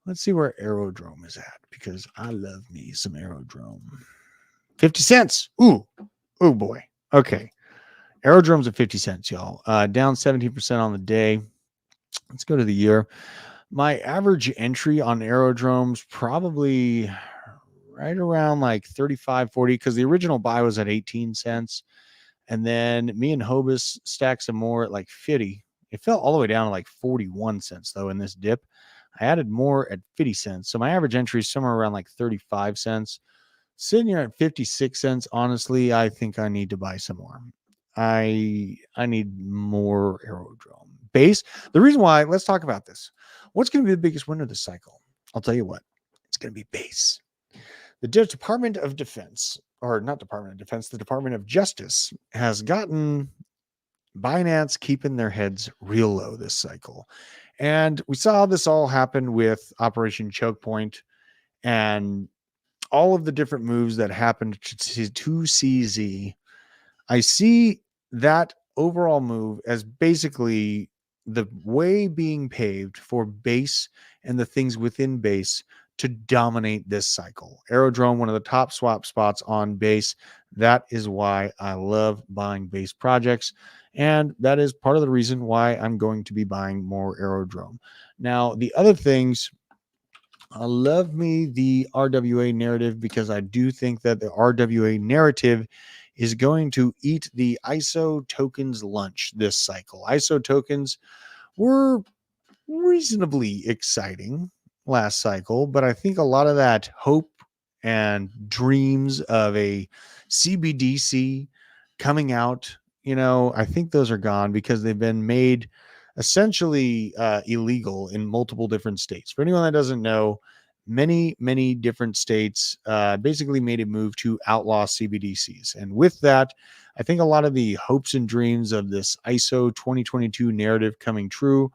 Let's see where Aerodrome is at, because I love me some Aerodrome. 50 cents. Ooh boy. Okay. Aerodrome's at 50 cents, y'all. Down 17% on the day. Let's go to the year. My average entry on Aerodrome's probably right around like 35, 40, because the original buy was at 18 cents. And then me and Hobus stacked some more at like 50. It fell all the way down to like 41 cents, though, in this dip. I added more at 50 cents. So my average entry is somewhere around like 35 cents. Sitting here at 56 cents, honestly, I think I need to buy some more. I need more Aerodrome. Base. The reason why, let's talk about this. What's going to be the biggest winner this cycle? I'll tell you what. It's going to be Base. The Department of Defense, or not Department of Defense, the Department of Justice has gotten Binance keeping their heads real low this cycle. And we saw this all happen with Operation Choke Point and all of the different moves that happened to CZ. I see that overall move as basically the way being paved for base and the things within base to dominate this cycle. Aerodrome, one of the top swap spots on base. That is why I love buying base projects. And that is part of the reason why I'm going to be buying more Aerodrome. Now, the other things, I love me the RWA narrative because I do think that the RWA narrative is going to eat the ISO tokens lunch this cycle. ISO tokens were reasonably exciting last cycle, but I think a lot of that hope and dreams of a CBDC coming out, I think those are gone because they've been made essentially illegal in multiple different states. For anyone that doesn't know, many different states basically made a move to outlaw CBDCs. And with that, I think a lot of the hopes and dreams of this ISO 2022 narrative coming true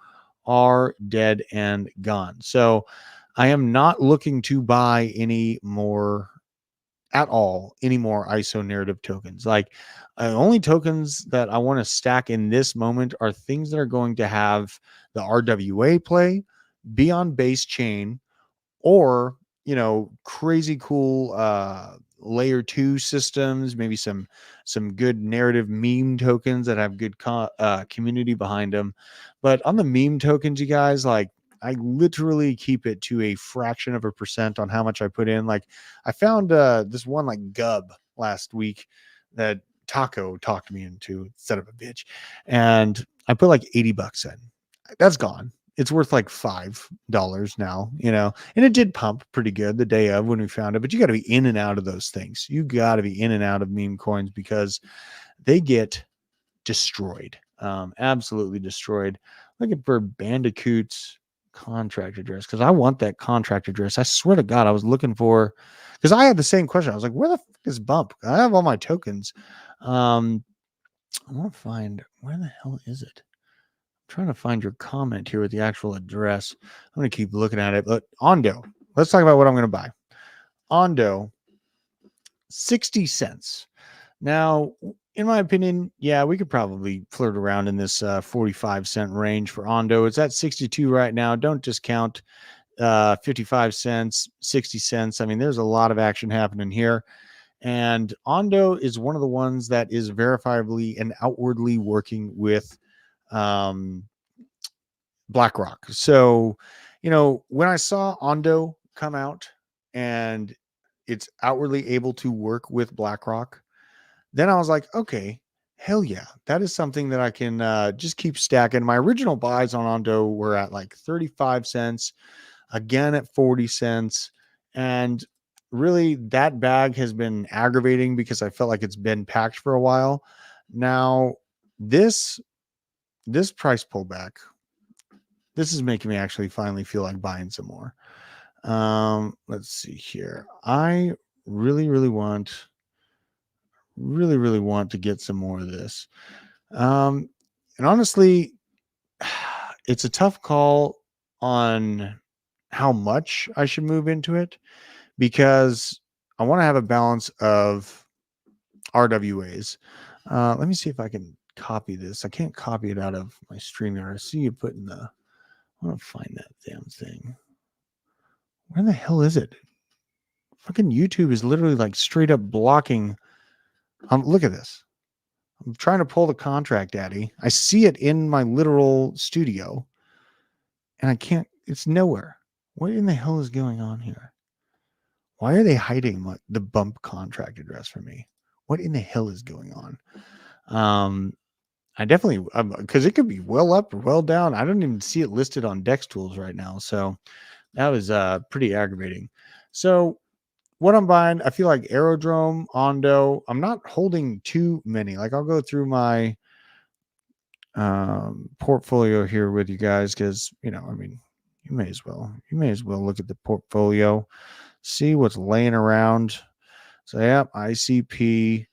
are dead and gone. So I am not looking to buy any more ISO narrative tokens. Like only tokens that I want to stack in this moment are things that are going to have the RWA play, be on base chain, or crazy cool layer 2 systems, maybe some good narrative meme tokens that have good community behind them. But on the meme tokens, you guys, like, I literally keep it to a fraction of a percent on how much I put in. Like, I found this one like Gub last week that Taco talked me into, instead of a bitch, and I put like $80 in. That's gone. It's worth like $5 now, and it did pump pretty good the day of when we found it. But you got to be in and out of those things. You got to be in and out of meme coins because they get destroyed, absolutely destroyed. Looking for Bandicoot's contract address because I want that contract address. I swear to God, I was looking for, because I had the same question. I was like, where the fuck is Bump? I have all my tokens. I want to find, where the hell is it? Trying to find your comment here with the actual address. I'm going to keep looking at it. But Ondo, let's talk about what I'm going to buy. Ondo, 60 cents. Now, in my opinion, yeah, we could probably flirt around in this 45-cent range for Ondo. It's at 62 right now. Don't discount 55 cents, 60 cents. I mean, there's a lot of action happening here. And Ondo is one of the ones that is verifiably and outwardly working with BlackRock. So, when I saw Ondo come out and it's outwardly able to work with BlackRock, then I was like, okay, hell yeah, that is something that I can just keep stacking. My original buys on Ondo were at like 35 cents, again at 40 cents. And really, that bag has been aggravating because I felt like it's been packed for a while. Now, this price pullback, this is making me actually finally feel like buying some more. Let's see here. I really want to get some more of this. And honestly, it's a tough call on how much I should move into it because I want to have a balance of RWAs. Let me see if I can copy this. I can't copy it out of my StreamYard. I see you putting the, I want to find that damn thing. Where the hell is it? Fucking YouTube is literally like straight up blocking. Look at this. I'm trying to pull the contract, Daddy. I see it in my literal studio and I can't, it's nowhere. What in the hell is going on here? Why are they hiding the Bump contract address from me? What in the hell is going on? I definitely, because it could be well up or well down. I don't even see it listed on Dex Tools right now. So that was pretty aggravating. So what I'm buying, I feel like Aerodrome, Ondo. I'm not holding too many. Like, I'll go through my portfolio here with you guys because, I mean, you may as well look at the portfolio, see what's laying around. So, yeah, ICP,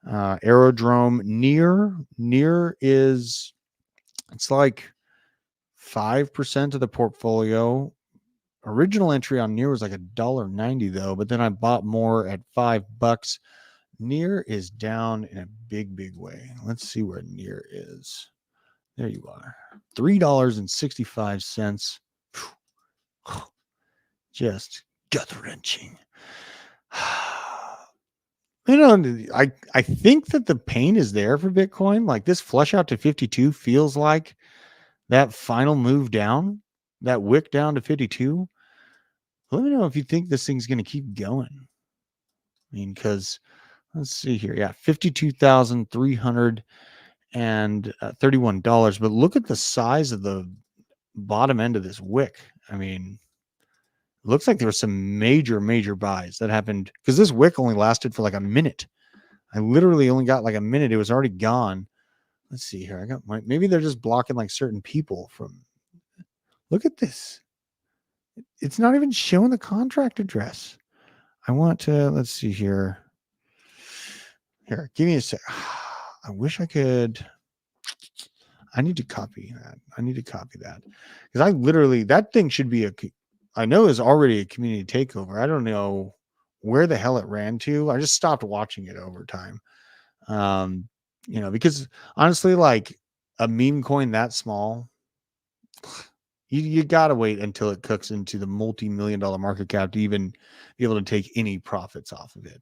Aerodrome, near is, it's like 5% of the portfolio. Original entry on near was like $1.90 though, but then I bought more at $5. Near is down in a big way. Let's see where near is. There you are. $3.65. Just gut wrenching. I think that the pain is there for Bitcoin. Like this flush out to 52 feels like that final move down, that wick down to 52. Let me know if you think this thing's going to keep going. I mean, because let's see here. Yeah, $52,331. But look at the size of the bottom end of this wick. I mean, it looks like there were some major buys that happened because this wick only lasted for like a minute. I literally only got like a minute. It was already gone. Let's see here. Maybe they're just blocking like certain people from. Look at this. It's not even showing the contract address. I want to, let's see here. Here, give me a sec. I wish I could. I need to copy that. Because I literally, that thing should be I know is already a community takeover. I don't know where the hell it ran to. I just stopped watching it over time. Because honestly, like a meme coin that small, you gotta wait until it cooks into the multi-million-dollar market cap to even be able to take any profits off of it.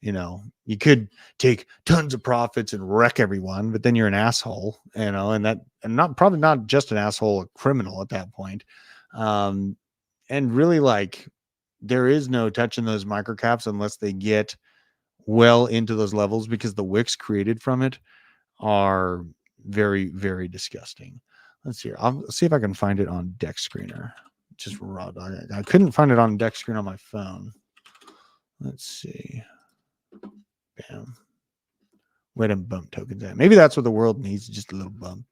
You could take tons of profits and wreck everyone, but then you're an asshole, and probably not just an asshole, a criminal at that point. And really, like, there is no touching those microcaps unless they get well into those levels, because the wicks created from it are very, very disgusting. Let's see here. I'll see if I can find it on Deck Screener. Just raw. I couldn't find it on Deck Screen on my phone. Let's see. Bam. Where them bump tokens at? Maybe that's what the world needs, just a little bump.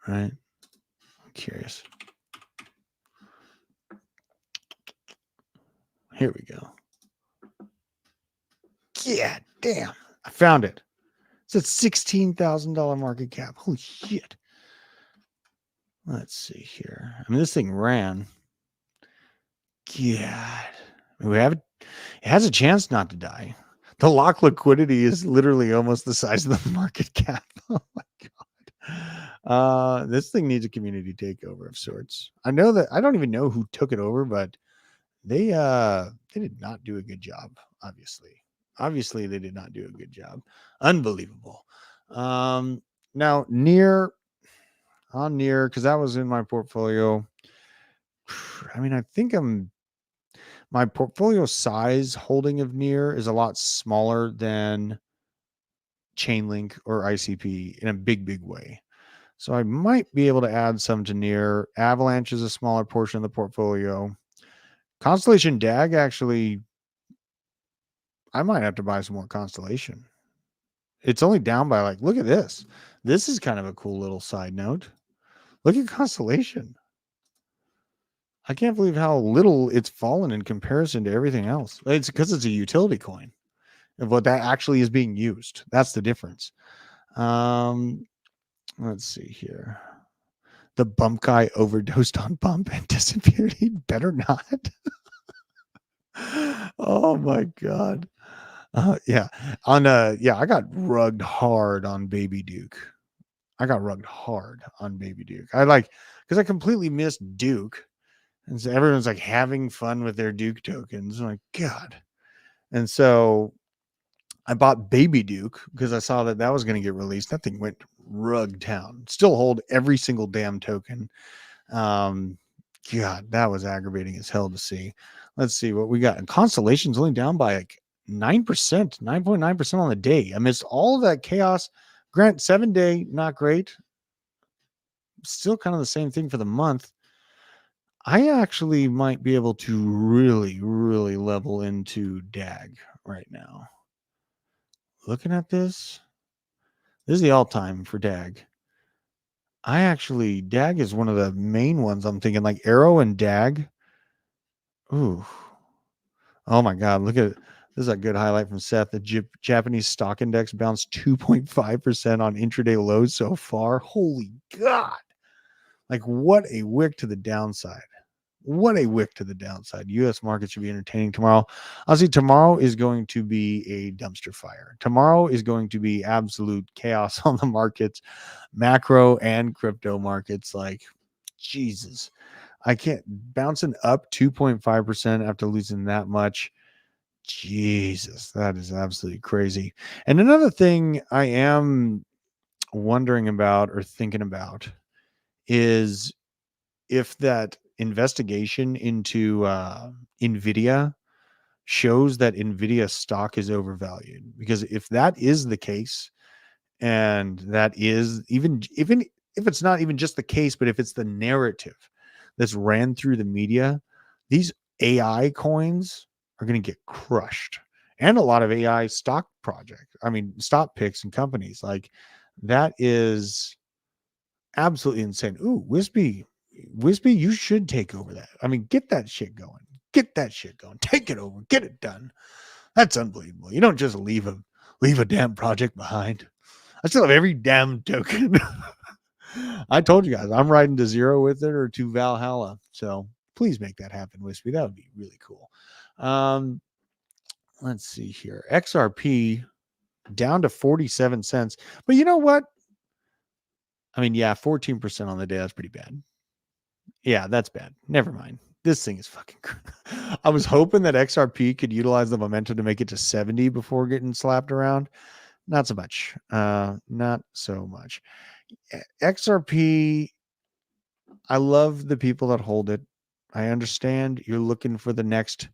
Right? I'm curious. Here we go. Yeah, damn. I found it. It's at $16,000 market cap. Holy shit. Let's see here. I mean, this thing ran. God. It has a chance not to die. The lock liquidity is literally almost the size of the market cap. Oh my God. This thing needs a community takeover of sorts. I know that I don't even know who took it over, but they did not do a good job, obviously. Obviously, they did not do a good job. Unbelievable. Now near, because that was in my portfolio. I mean, I think my portfolio size holding of near is a lot smaller than Chainlink or ICP in a big way. So I might be able to add some to near. Avalanche is a smaller portion of the portfolio. Constellation DAG, actually, I might have to buy some more Constellation. It's only down by look at this. This is kind of a cool little side note. Look at Constellation. I can't believe how little it's fallen in comparison to everything else. It's because it's a utility coin. Of what that actually is being used. That's the difference. Let's see here. The bump guy overdosed on bump and disappeared. He better not. Oh my God. Yeah. I got rugged hard on Baby Duke. Because I completely missed Duke. And so everyone's like having fun with their Duke tokens. I'm like, God. And so I bought Baby Duke because I saw that was going to get released. That thing went rug town. Still hold every single damn token. God, that was aggravating as hell to see. Let's see what we got. And Constellation's only down by 9%, 9.9% on the day. Amidst all of that chaos, Grant, 7-day, not great. Still kind of the same thing for the month. I actually might be able to really, really level into DAG right now. Looking at this is the all-time for DAG. DAG is one of the main ones I'm thinking, like Arrow and DAG. Ooh. Oh my God. Look at it. This is a good highlight from Seth. The Japanese stock index bounced 2.5% on intraday lows so far. Holy God. Like, what a wick to the downside. what a wick to the downside. U.S. markets should be entertaining tomorrow. Honestly, tomorrow is going to be a dumpster fire. Tomorrow is going to be absolute chaos on the markets, macro and crypto markets. Like, Jesus, I can't bouncing up 2.5% after losing that much. Jesus, that is absolutely crazy. And another thing I am wondering about or thinking about is if that investigation into Nvidia shows that Nvidia stock is overvalued. Because if that is the case, and that is even if it's not even just the case, but if it's the narrative that's ran through the media, these AI coins are going to get crushed. And a lot of AI stock projects, I mean, stock picks and companies like that is absolutely insane. Ooh, Wispy, you should take over that. I mean, get that shit going. Get that shit going. Take it over. Get it done. That's unbelievable. You don't just leave a damn project behind. I still have every damn token. I told you guys I'm riding to zero with it or to Valhalla. So please make that happen, Wispy. That would be really cool. Let's see here. XRP down to 47 cents. But you know what? I mean, yeah, 14% on the day. That's pretty bad. Yeah, that's bad. Never mind. This thing is fucking. I was hoping that XRP could utilize the momentum to make it to 70 before getting slapped around. Not so much. Not so much. XRP, I love the people that hold it. I understand you're looking for the next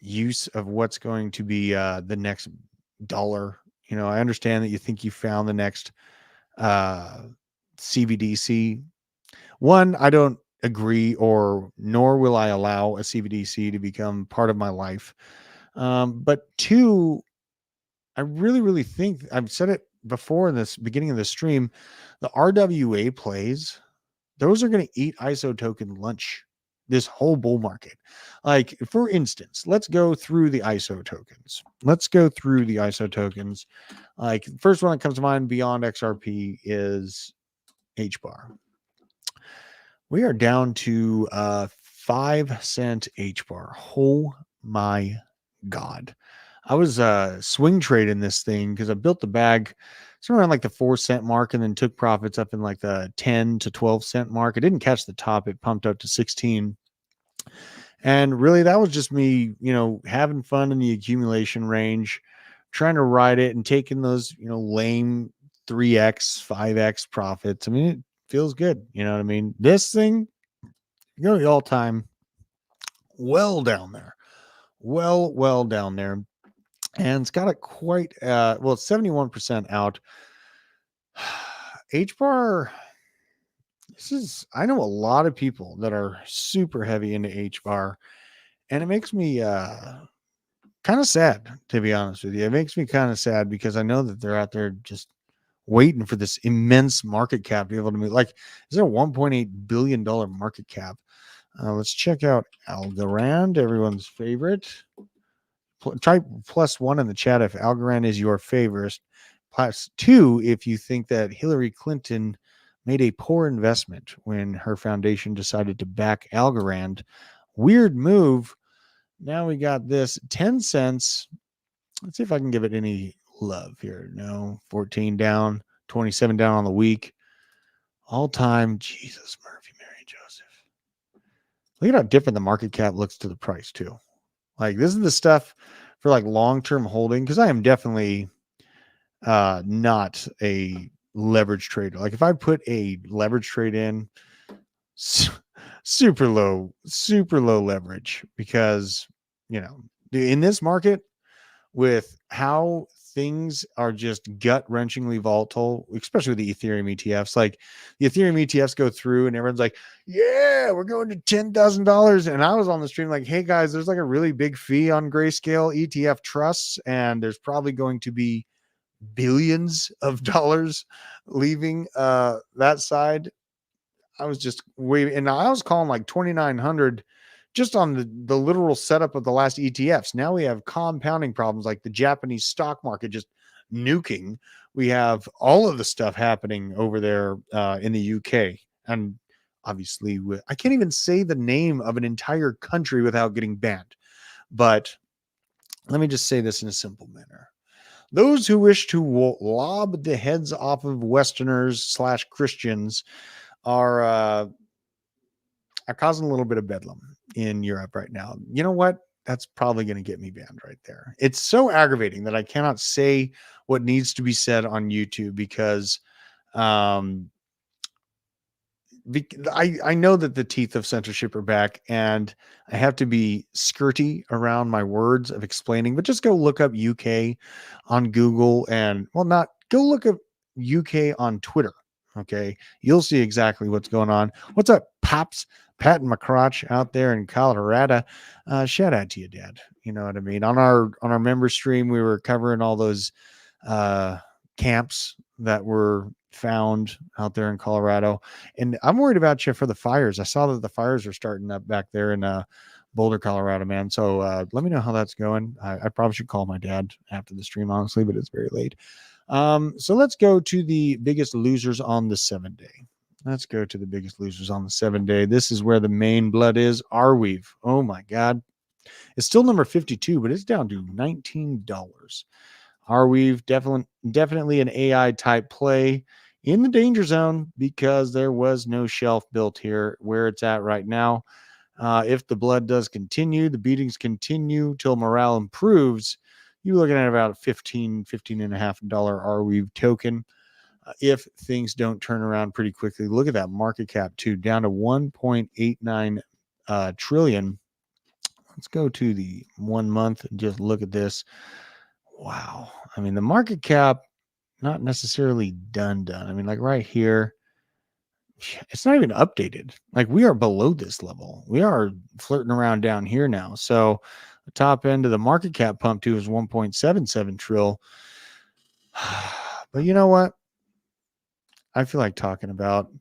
use of what's going to be the next dollar. You know, I understand that you think you found the next CBDC. One, I don't agree, or nor will I allow a CBDC to become part of my life. But two, I really, really think I've said it before in this beginning of the stream, the RWA plays, those are going to eat ISO token lunch this whole bull market. Like, for instance, let's go through the ISO tokens. Like, the first one that comes to mind beyond XRP is HBAR. We are down to 5 cent HBAR. Oh my God. I was swing trading this thing because I built the bag somewhere around like the 4 cent mark and then took profits up in like the 10 to 12 cent mark. I didn't catch the top. It pumped up to 16. And really, that was just me, having fun in the accumulation range, trying to ride it and taking those, lame 3x, 5x profits. I mean, it feels good. You know what I mean? This thing, the all time well down there. Well down there. And it's got it quite it's 71% out. HBAR, I know a lot of people that are super heavy into HBAR, and it makes me kind of sad, to be honest with you. It makes me kind of sad because I know that they're out there just waiting for this immense market cap to be able to move. Like, is there a $1.8 billion market cap? Let's check out Algorand, everyone's favorite. Try +1 in the chat if Algorand is your favorite. +2 if you think that Hillary Clinton made a poor investment when her foundation decided to back Algorand. Weird move. Now we got this 10 cents. Let's see if I can give it any love here. No, 14 down, 27 down on the week. All time. Jesus, Murphy, Mary, Joseph. Look at how different the market cap looks to the price too. Like, this is the stuff for like long-term holding, because I am definitely not a leverage trader. Like, if I put a leverage trade in, super low leverage, because in this market, with how things are just gut-wrenchingly volatile, especially with the Ethereum ETFs. Like, the Ethereum ETFs go through and everyone's like, yeah, we're going to $10,000. And I was on the stream like, hey guys, there's like a really big fee on Grayscale ETF trusts, and there's probably going to be billions of dollars leaving that side. I was just waiting, and I was calling like 2,900 just on the literal setup of the last ETFs. Now we have compounding problems like the Japanese stock market just nuking. We have all of the stuff happening over there in the UK. And obviously, I can't even say the name of an entire country without getting banned. But let me just say this in a simple manner. Those who wish to lob the heads off of Westerners / Christians are causing a little bit of bedlam in Europe right now. You know what? That's probably going to get me banned right there. It's so aggravating that I cannot say what needs to be said on YouTube because um, I know that the teeth of censorship are back, and I have to be skirty around my words of explaining, but just go look up UK on Google and, well, not go look up UK on Twitter. Okay. You'll see exactly what's going on. What's up, Pops? Pat and McCrotch out there in Colorado. Shout out to you, Dad. You know what I mean? On our member stream, we were covering all those camps that were found out there in Colorado. And I'm worried about you for the fires. I saw that the fires are starting up back there in Boulder, Colorado, man. So let me know how that's going. I probably should call my dad after the stream, honestly, but it's very late. So let's go to the biggest losers on the 7-day. Let's go to the biggest losers on the 7-day. This is where the main blood is. Arweave. Oh my God. It's still number 52, but it's down to $19. Arweave, definitely an AI type play in the danger zone because there was no shelf built here where it's at right now. If the blood does continue, the beatings continue till morale improves, you're looking at about $15.5 Arweave token. If things don't turn around pretty quickly, look at that market cap too, down to 1.89 trillion. Let's go to the 1 month and just look at this. Wow. I mean, the market cap, not necessarily done. I mean, like right here, it's not even updated. Like we are below this level. We are flirting around down here now. So the top end of the market cap pump too is 1.77 trill. But you know what? I feel like talking about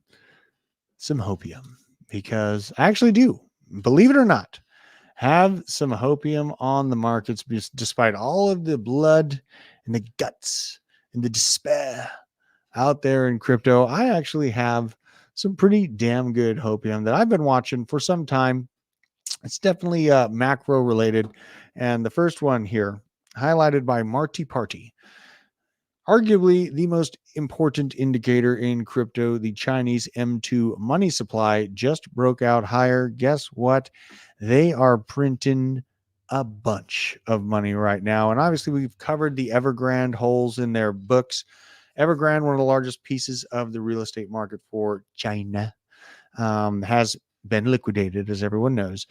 some hopium because I actually do, believe it or not, have some hopium on the markets despite all of the blood and the guts and the despair out there in crypto. I actually have some pretty damn good hopium that I've been watching for some time. It's definitely macro related. And the first one here, highlighted by Marty Party, arguably the most important indicator in crypto, the Chinese M2 money supply just broke out higher. Guess what? They are printing a bunch of money right now. And obviously, we've covered the Evergrande holes in their books. Evergrande, one of the largest pieces of the real estate market for China, has been liquidated, as everyone knows.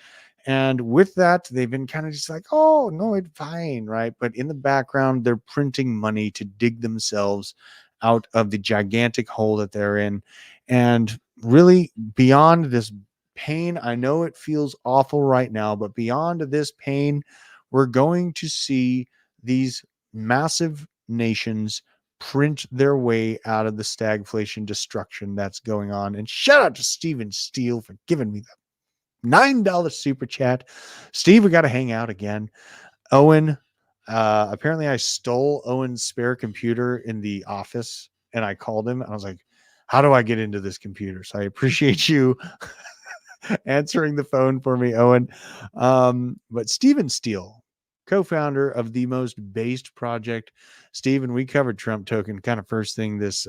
And with that, they've been kind of just like, oh, no, it's fine, right? But in the background, they're printing money to dig themselves out of the gigantic hole that they're in. And really, beyond this pain, I know it feels awful right now, but beyond this pain, we're going to see these massive nations print their way out of the stagflation destruction that's going on. And shout out to Steven Steele for giving me the $9 super chat. Steve, we got to hang out again. Owen, apparently I stole Owen's spare computer in the office and I called him and I was like, how do I get into this computer? So I appreciate you answering the phone for me, Owen. But Steven Steele, co-founder of the most based project. Steven, we covered Trump token kind of first thing this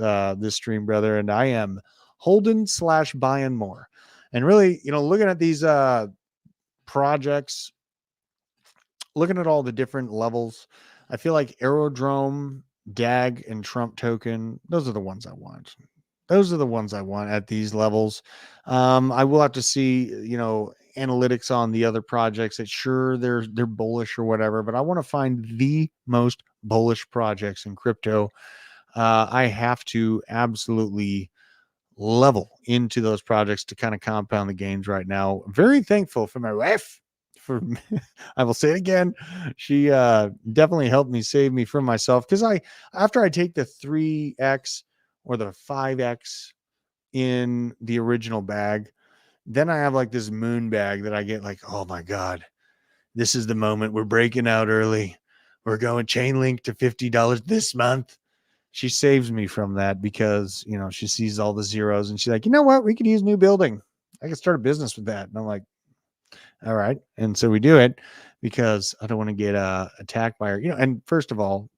stream, brother, and I am holding / buying more. And really, looking at these projects, looking at all the different levels, I feel like Aerodrome, DAG, and Trump token, those are the ones I want. Those are the ones I want at these levels. I will have to see, analytics on the other projects that sure they're bullish or whatever, but I want to find the most bullish projects in crypto. I have to absolutely level into those projects to kind of compound the gains right now. Very thankful for my wife. I will say it again. She definitely helped me save me from myself because after I take the 3x or the 5x in the original bag, then I have like this moon bag that I get like, oh my God, this is the moment. We're breaking out early. We're going chain link to $50 this month. She saves me from that because, she sees all the zeros and she's like, you know what? We could use new building. I can start a business with that. And I'm like, all right. And so we do it because I don't want to get attacked by her. And first of all,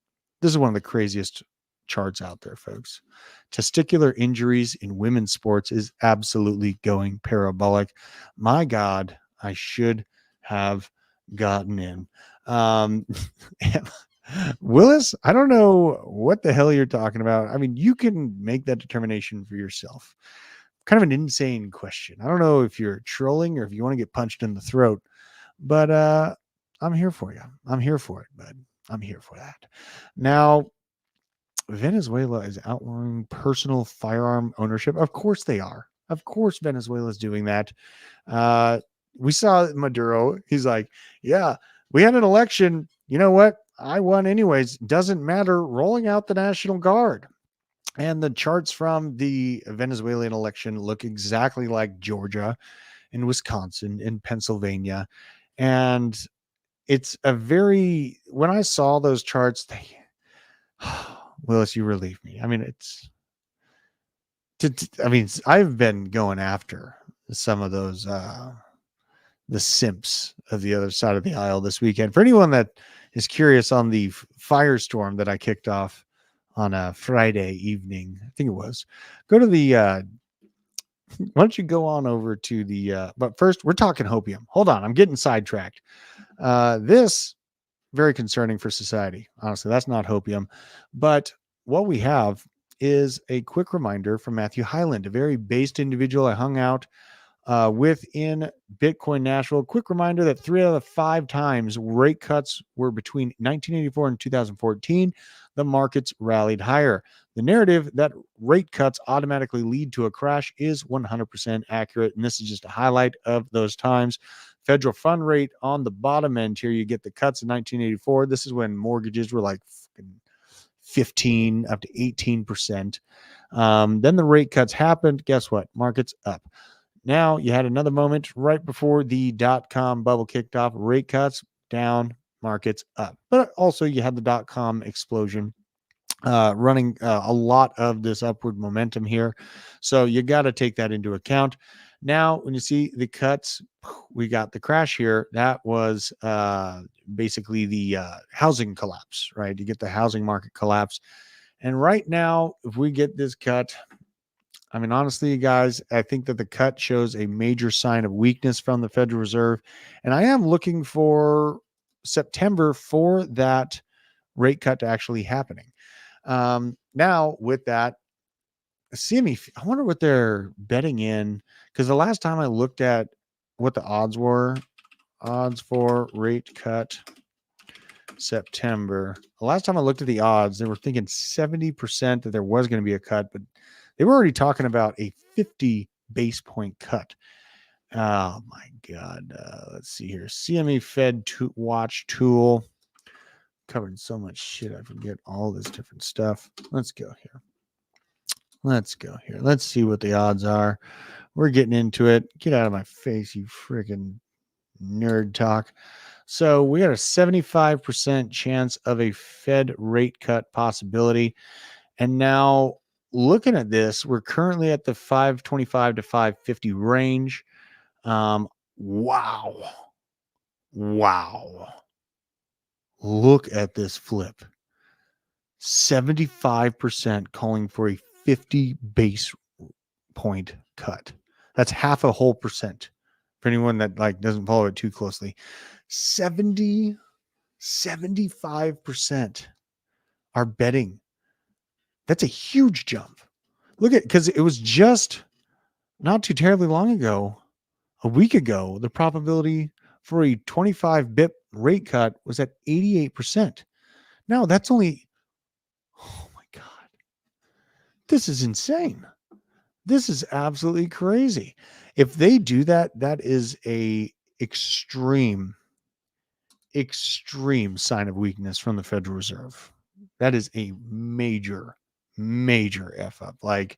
this is one of the craziest charts out there, folks. Testicular injuries in women's sports is absolutely going parabolic. My God, I should have gotten in. Willis, I don't know what the hell you're talking about. I mean, you can make that determination for yourself. Kind of an insane question. I don't know if you're trolling or if you want to get punched in the throat, but I'm here for you. I'm here for it, bud. I'm here for that. Now, Venezuela is outlawing personal firearm ownership. Of course they are. Of course Venezuela is doing that. We saw Maduro. He's like, yeah, we had an election. You know what? I won anyways. Doesn't matter. Rolling out the National Guard. And the charts from the Venezuelan election look exactly like Georgia and Wisconsin and Pennsylvania. And it's when I saw those charts, Willis, you relieve me. I mean, I've been going after some of those, the simps of the other side of the aisle this weekend. For anyone that is curious on the firestorm that I kicked off on a Friday evening, I think it was, go to the, why don't you go on over to the, but first we're talking hopium. Hold on. I'm getting sidetracked. This very concerning for society. Honestly, that's not hopium, but what we have is a quick reminder from Matthew Hyland, a very based individual I hung out within Bitcoin Nashville. Quick reminder that 3 out of the 5 times rate cuts were between 1984 and 2014. The markets rallied higher. The narrative that rate cuts automatically lead to a crash is 100% accurate. And this is just a highlight of those times. Federal fund rate on the bottom end here, you get the cuts in 1984. This is when mortgages were like 15 up to 18%. Then the rate cuts happened. Guess what? Markets up. Now you had another moment right before the dot-com bubble kicked off. Rate cuts down, markets up. But also you had the dot-com explosion running a lot of this upward momentum here. So you got to take that into account. Now, when you see the cuts, we got the crash here. That was basically the housing collapse, right? You get the housing market collapse. And right now, if we get this cut, I mean, honestly, you guys, I think that the cut shows a major sign of weakness from the Federal Reserve. And I am looking for September for that rate cut to actually happening. Now, with that, CME, I wonder what they're betting in, because the last time I looked at what the odds were, odds for rate cut September. The last time I looked at the odds, they were thinking 70% that there was going to be a cut, but they were already talking about a 50 base point cut. Oh my God. Let's see here. CME Fed Watch tool. Covered so much shit. I forget all this different stuff. Let's go here. Let's see what the odds are. We're getting into it. Get out of my face, you freaking nerd talk. So we got a 75% chance of a Fed rate cut possibility. And now looking at this, we're currently at the 525 to 550 range. Wow. Look at this flip. 75% calling for a 50 base point cut. That's half a whole percent. For anyone that doesn't follow it too closely, 75% are betting. That's a huge jump. Look at, because it was just not too terribly long ago, a week ago, the probability for a 25 bip rate cut was at 88%. Now that's only, oh my God, this is insane. This is absolutely crazy. If they do that, that is a extreme sign of weakness from the Federal Reserve. That is a major F up. Like,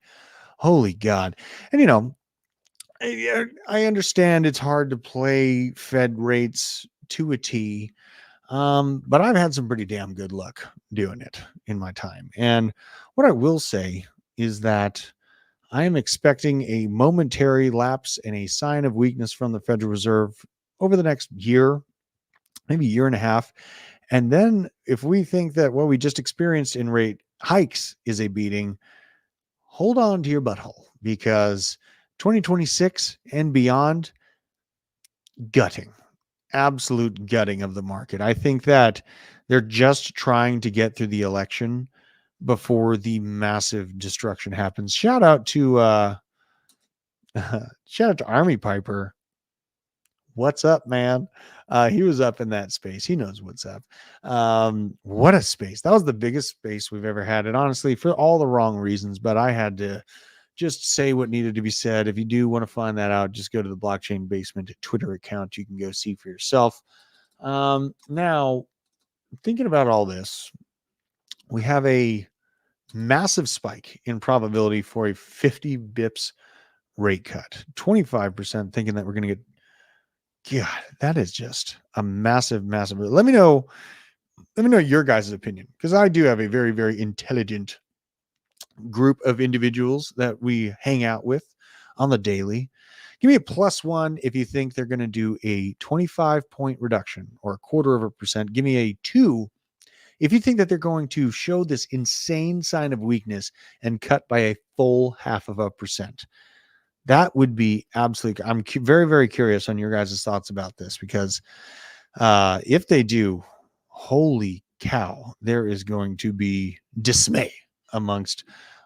holy God. And I understand it's hard to play Fed rates to a T. But I've had some pretty damn good luck doing it in my time. And what I will say is that I am expecting a momentary lapse and a sign of weakness from the Federal Reserve over the next year, maybe year and a half. And then if we think that what we just experienced in rate hikes is a beating, hold on to your butthole, because 2026 and beyond, gutting, absolute gutting of the market. I think that they're just trying to get through the election before the massive destruction happens. Shout out to Army Piper. What's up, man? He was up in that space. He knows what's up. What a space. That was the biggest space we've ever had. And honestly, for all the wrong reasons, but I had to just say what needed to be said. If you do want to find that out, just go to the Blockchain Basement Twitter account. You can go see for yourself. Now, thinking about all this, we have a massive spike in probability for a 50 bips rate cut. 25% thinking that we're going to get. God, that is just a massive, massive. Let me know your guys' opinion, because I do have a very, very intelligent group of individuals that we hang out with on the daily. Give me a +1 if you think they're going to do a 25-point reduction or a 0.25%. Give me a 2 if you think that they're going to show this insane sign of weakness and cut by a full 0.5%. That would be absolutely. I'm very, very curious on your guys' thoughts about this, because if they do, holy cow, there is going to be dismay amongst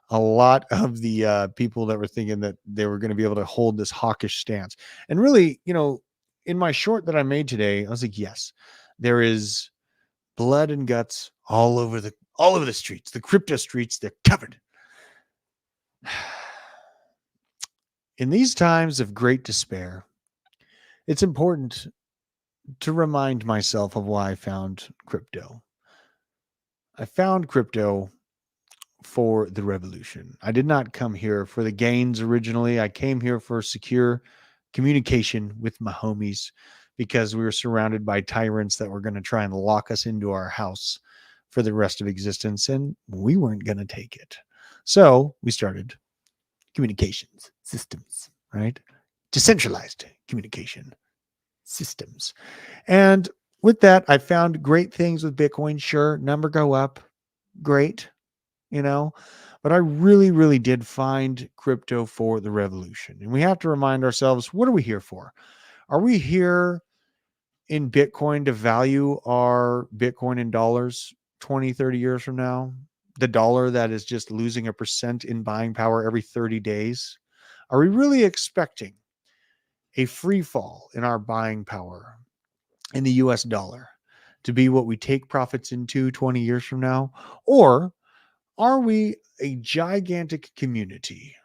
a lot of the people that were thinking that they were going to be able to hold this hawkish stance. And really, in my short that I made today, I was like, yes, there is blood and guts all over the streets, the crypto streets. They're covered. In these times of great despair, it's important to remind myself of why I found crypto. I found crypto for the revolution. I did not come here for the gains originally. I came here for secure communication with my homies, because we were surrounded by tyrants that were going to try and lock us into our house for the rest of existence, and we weren't going to take it. So we started communications systems, right? Decentralized communication systems. And with that, I found great things with Bitcoin. Sure, number go up. Great, but I really, really did find crypto for the revolution. And we have to remind ourselves, what are we here for? Are we here in Bitcoin to value our Bitcoin in dollars 20, 30 years from now? The dollar that is just losing 1% in buying power every 30 days? Are we really expecting a free fall in our buying power in the US dollar to be what we take profits into 20 years from now? Or are we a gigantic community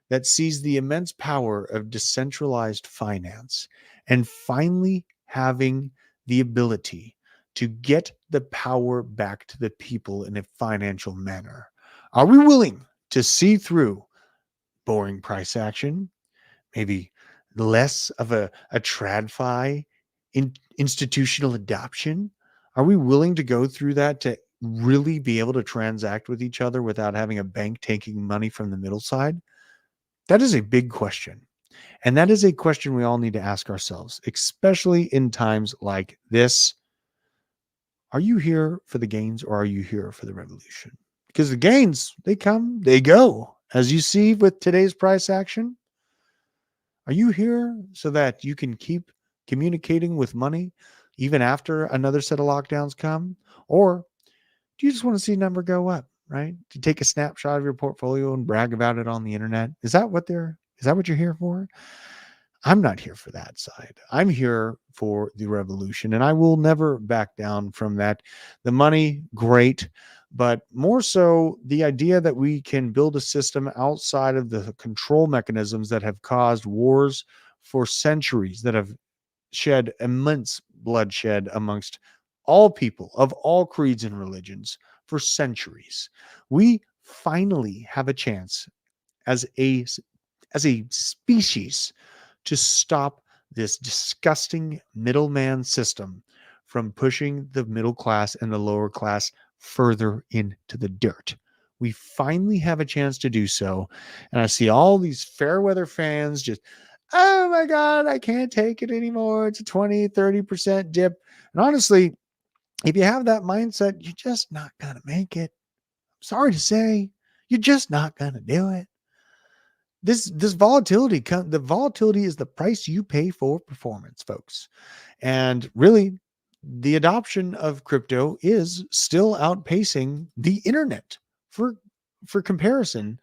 that sees the immense power of decentralized finance and finally having the ability to get the power back to the people in a financial manner? Are we willing to see through boring price action, maybe less of a TradFi institutional adoption? Are we willing to go through that to really be able to transact with each other without having a bank taking money from the middle side? That is a big question. And that is a question we all need to ask ourselves, especially in times like this. Are you here for the gains, or are you here for the revolution? Because the gains, they come, they go. As you see with today's price action, are you here so that you can keep communicating with money even after another set of lockdowns come? Or do you just want to see number go up, right? To take a snapshot of your portfolio and brag about it on the internet? Is that what you're here for? I'm not here for that side. I'm here for the revolution, and I will never back down from that. The money, great, but more so the idea that we can build a system outside of the control mechanisms that have caused wars for centuries, that have shed immense bloodshed amongst all people of all creeds and religions for centuries. We finally have a chance as a species to stop this disgusting middleman system from pushing the middle class and the lower class further into the dirt. We finally have a chance to do so. And I see all these fair weather fans just, oh my God, I can't take it anymore. It's a 20, 30% dip. And honestly, if you have that mindset, you're just not going to make it. Sorry to say, you're just not going to do it. This volatility, the volatility is the price you pay for performance, folks. And really, the adoption of crypto is still outpacing the internet. For comparison,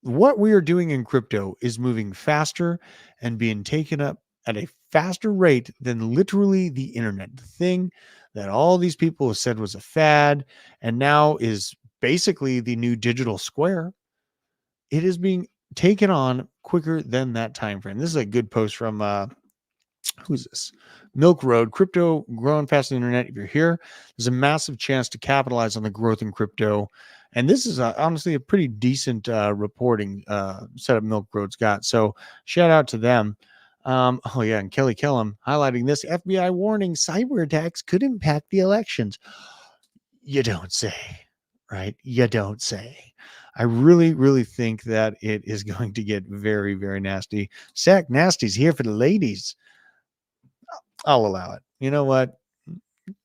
what we are doing in crypto is moving faster and being taken up at a faster rate than literally the internet. The thing that all these people have said was a fad and now is basically the new digital square, it is being taken on quicker than that time frame. This is a good post from who's this? Milk Road. Crypto growing fast on the internet. If you're here, there's a massive chance to capitalize on the growth in crypto. And this is honestly a pretty decent reporting setup Milk Road's got. So shout out to them. Oh yeah, and Kelly Kellum highlighting this: FBI warning cyber attacks could impact the elections. You don't say, right? You don't say. I really, really think that it is going to get very, very nasty. Sack Nasty's here for the ladies. I'll allow it. You know what?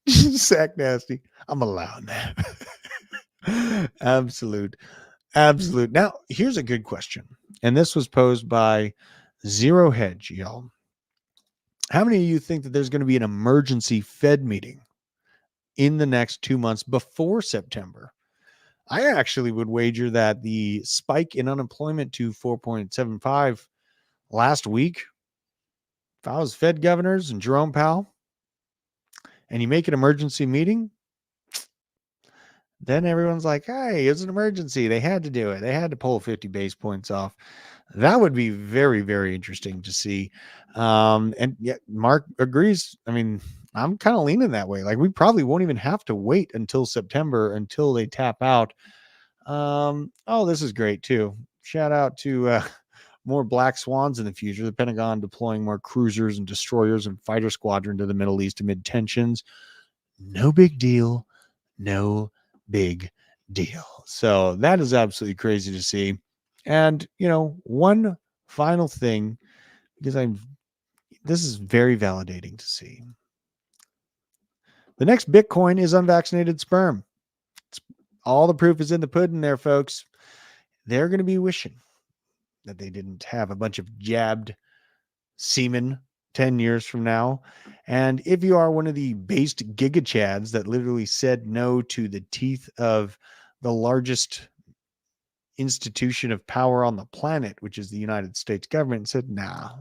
Sack Nasty. I'm allowing that. Absolute. Absolute. Now, here's a good question. And this was posed by Zero Hedge, y'all. How many of you think that there's going to be an emergency Fed meeting in the next 2 months before September? I actually would wager that the spike in unemployment to 4.75 last week, if I was Fed governors and Jerome Powell, and you make an emergency meeting, then everyone's like, hey, it's an emergency. They had to do it. They had to pull 50 base points off. That would be very, very interesting to see. And yeah, Mark agrees. I mean, I'm kind of leaning that way. Like, we probably won't even have to wait until September until they tap out. Oh, this is great too. Shout out to more black swans in the future. The Pentagon deploying more cruisers and destroyers and fighter squadron to the Middle East amid tensions. No big deal. No big deal. So that is absolutely crazy to see. And, one final thing, because this is very validating to see. The next Bitcoin is unvaccinated sperm. All the proof is in the pudding there, folks. They're going to be wishing that they didn't have a bunch of jabbed semen 10 years from now. And if you are one of the based gigachads that literally said no to the teeth of the largest institution of power on the planet, which is the United States government, and said, nah,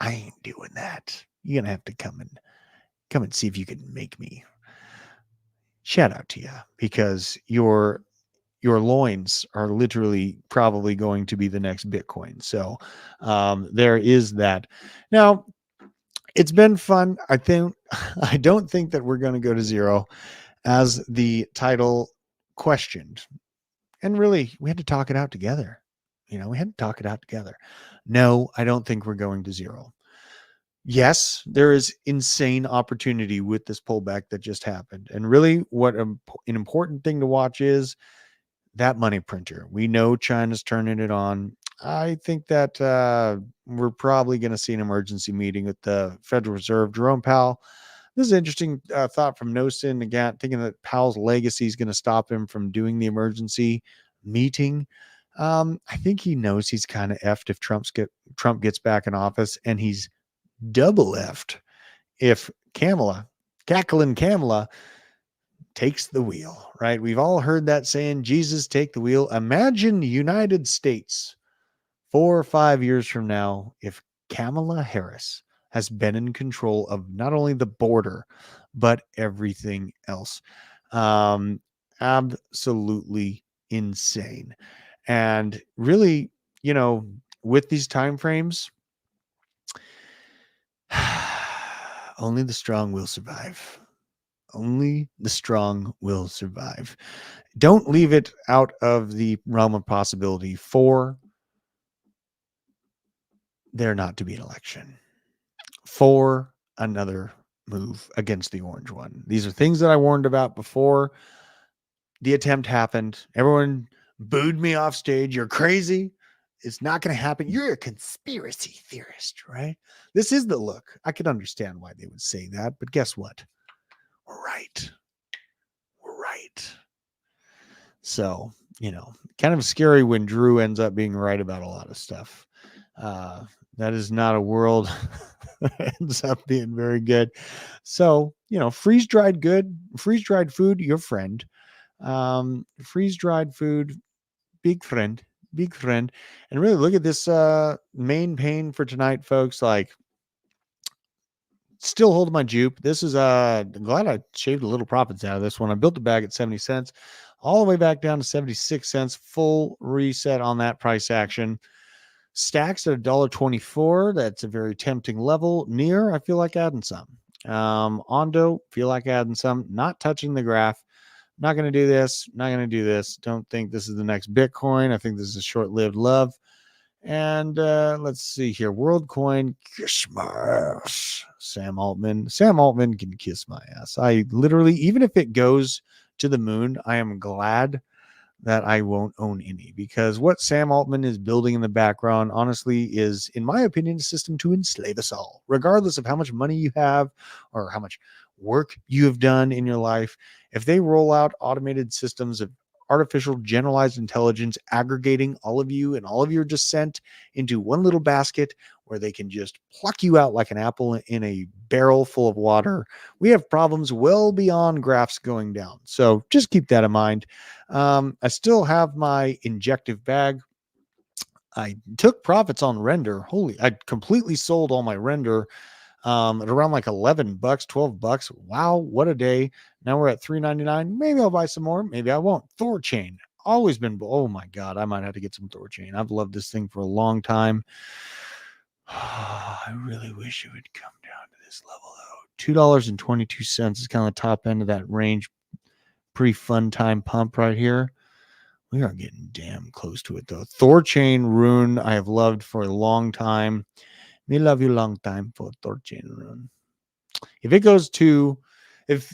I ain't doing that. You're going to have to come and see if you can make me. Shout out to you, because your loins are literally probably going to be the next Bitcoin. So there is that. Now, it's been fun. I don't think that we're going to go to zero, as the title questioned. And really, we had to talk it out together. We had to talk it out together. No, I don't think we're going to zero. Yes, there is insane opportunity with this pullback that just happened. And really, what an important thing to watch is that money printer. We know China's turning it on. I think that we're probably going to see an emergency meeting with the Federal Reserve. Jerome Powell. This is an interesting thought from Nosin, again, thinking that Powell's legacy is going to stop him from doing the emergency meeting. I think he knows he's kind of effed if Trump gets back in office, and he's double effed if Cackling Kamala takes the wheel, right? We've all heard that saying, Jesus, take the wheel. Imagine the United States 4 or 5 years from now if Kamala Harris has been in control of not only the border, but everything else. Absolutely insane. And really, with these time frames, only the strong will survive. Only the strong will survive. Don't leave it out of the realm of possibility for there not to be an election, for another move against the orange one. These are things that I warned about before. the attempt happened. Everyone booed me off stage. You're crazy. It's not going to happen. You're a conspiracy theorist, right? This is the look. I could understand why they would say that, but guess what? We're right. We're right. So, kind of scary when Drew ends up being right about a lot of stuff. That is not a world that ends up being very good. So, freeze dried food, your friend. Freeze dried food, big friend, big friend. And really look at this main pain for tonight, folks. Like, still holding my jupe. This is glad I shaved a little profits out of this one. I built the bag at 70 cents, all the way back down to 76 cents. Full reset on that price action. Stacks at $1.24. That's a very tempting level. Near, I feel like adding some. Ondo, feel like adding some. Not touching the graph. Not going to do this. Not going to do this. Don't think this is the next Bitcoin. I think this is a short-lived love. And let's see here. WorldCoin, kiss my ass. Sam Altman. Sam Altman can kiss my ass. I literally, even if it goes to the moon, I am glad that I won't own any, because what Sam Altman is building in the background, honestly, is, in my opinion, a system to enslave us all, regardless of how much money you have or how much work you have done in your life. If they roll out automated systems of artificial generalized intelligence aggregating all of you and all of your descent into one little basket where they can just pluck you out like an apple in a barrel full of water, we have problems well beyond graphs going down. So just keep that in mind. I still have my injective bag. I took profits on render. I completely sold all my render at around like $11, $12. Wow, what a day. Now we're at $3.99. Maybe I'll buy some more. Maybe I won't. Thorchain. Always been, oh my God, I might have to get some Thorchain. I've loved this thing for a long time. I really wish it would come down to this level though. $2.22 is kind of the top end of that range. Pretty fun time pump right here. We are getting damn close to it though. Thorchain rune I have loved for a long time. Me love you long time for Thorchain rune. If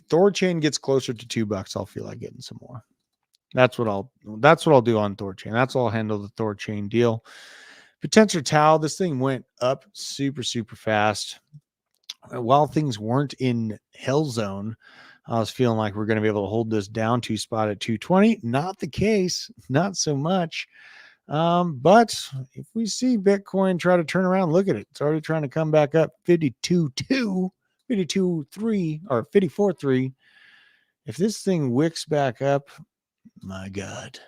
Thorchain gets closer to $2, I'll feel like getting some more. That's what I'll do on Thorchain. That's all I'll handle the Thorchain deal. Potential Tau, this thing went up super, super fast. While things weren't in hell zone, I was feeling like we're going to be able to hold this down to spot at 220. Not the case, not so much. But if we see Bitcoin try to turn around, look at it. It's already trying to come back up 52.2, 52.3, or 54.3. If this thing wicks back up, my God,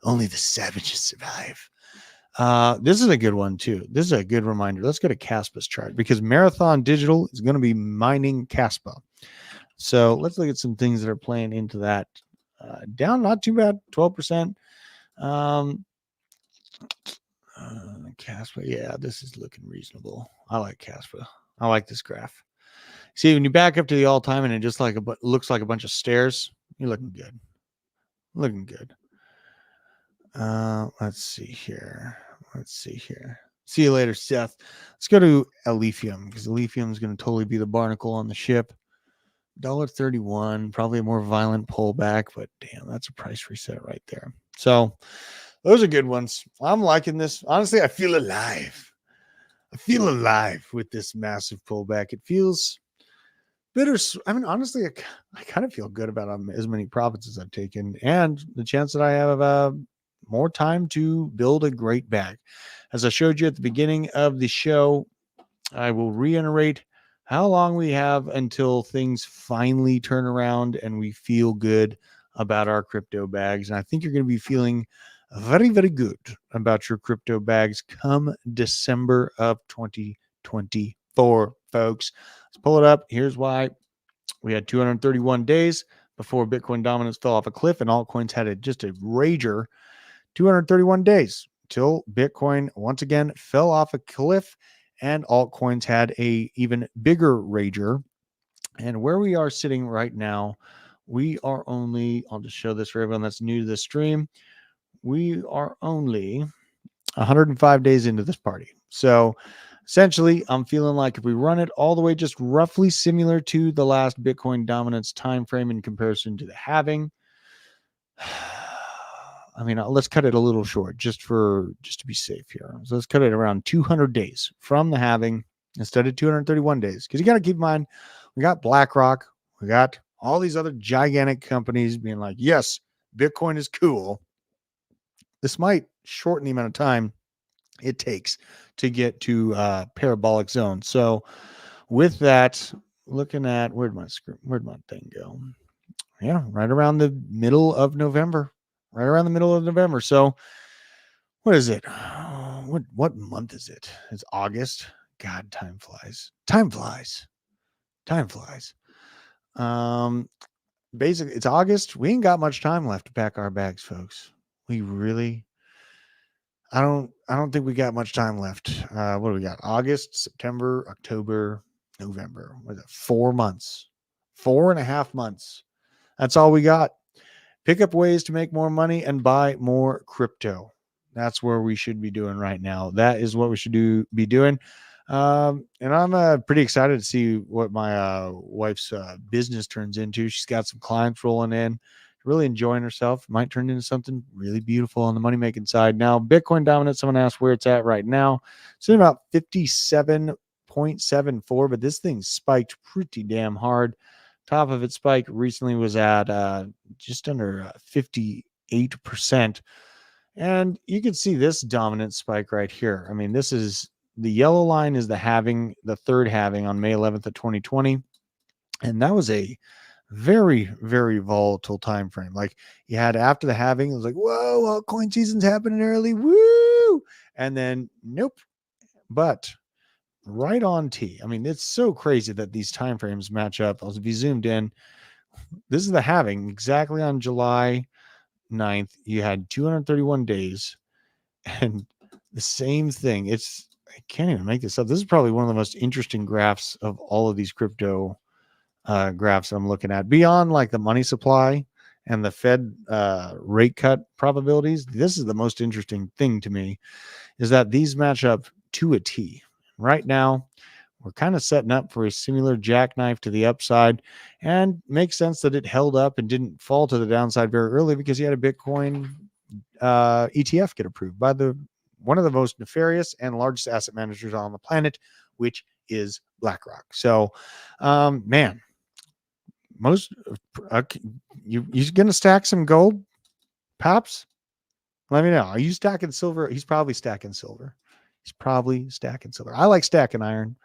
only the savages survive. This is a good one too. This is a good reminder. Let's go to Caspa's chart, because Marathon Digital is going to be mining Caspa. So let's look at some things that are playing into that. Down, not too bad, 12%. Caspa, yeah, this is looking reasonable. I like Caspa. I like this graph. See, when you back up to the all-time and it just looks like a bunch of stairs, you're looking good. Looking good. Let's see here. See you later, Seth. Let's go to Alephium, because Alephium is going to totally be the barnacle on the ship. $1.31, probably a more violent pullback, but damn, that's a price reset right there. So those are good ones. I'm liking this. Honestly, I feel alive. With this massive pullback. It feels bitter. I mean, honestly, I kind of feel good about as many profits as I've taken, and the chance that I have more time to build a great bag. As I showed you at the beginning of the show, I will reiterate how long we have until things finally turn around and we feel good about our crypto bags. And I think you're going to be feeling very, very good about your crypto bags come December of 2024, folks. Let's pull it up. Here's why. We had 231 days before Bitcoin dominance fell off a cliff, and altcoins had just a rager. 231 days till Bitcoin once again fell off a cliff, and altcoins had a even bigger rager. And where we are sitting right now, we are only, I'll just show this for everyone that's new to the stream, we are only 105 days into this party. So Essentially, I'm feeling like if we run it all the way just roughly similar to the last Bitcoin dominance time frame in comparison to the halving, I mean, let's cut it a little short just to be safe here. So let's cut it around 200 days from the halving instead of 231 days. Because you got to keep in mind, we got BlackRock, we got all these other gigantic companies being like, yes, Bitcoin is cool. This might shorten the amount of time it takes to get to parabolic zone. So with that, looking at where'd my thing go? Yeah, right around the middle of November. Right around the middle of November. So what is it? What month is it? It's August. God, time flies. Time flies. Time flies. Um, basically, it's August. We ain't got much time left to pack our bags, folks. We really. I don't think we got much time left. What do we got? August, September, October, November. What is it? 4 months. 4.5 months. That's all we got. Pick up ways to make more money and buy more crypto. That's where we should be doing right now. That is what we should be doing. And I'm pretty excited to see what my wife's business turns into. She's got some clients rolling in, really enjoying herself. Might turn into something really beautiful on the money making side. Now, Bitcoin dominance, someone asked where it's at right now. It's in about 57.74, but this thing spiked pretty damn hard. Top of its spike recently was at just under 58%. And you can see this dominant spike right here. I mean, this is the yellow line is the halving, the third halving on May 11th of 2020. And that was a very, very volatile time frame. Like you had after the halving, it was like, whoa, altcoin season's happening early. Woo! And then nope. But right on T. I mean, it's so crazy that these time frames match up. I'll be zoomed in. This is the halving exactly on July 9th. You had 231 days and the same thing. I can't even make this up. This is probably one of the most interesting graphs of all of these crypto graphs I'm looking at. Beyond like the money supply and the Fed rate cut probabilities, this is the most interesting thing to me is that these match up to a T. Right now, we're kind of setting up for a similar jackknife to the upside, and makes sense that it held up and didn't fall to the downside very early because you had a Bitcoin ETF get approved by one of the most nefarious and largest asset managers on the planet, which is BlackRock. So, man, most you gonna stack some gold, Paps? Let me know. Are you stacking silver? He's probably stacking silver. He's probably stacking silver. I like stacking iron.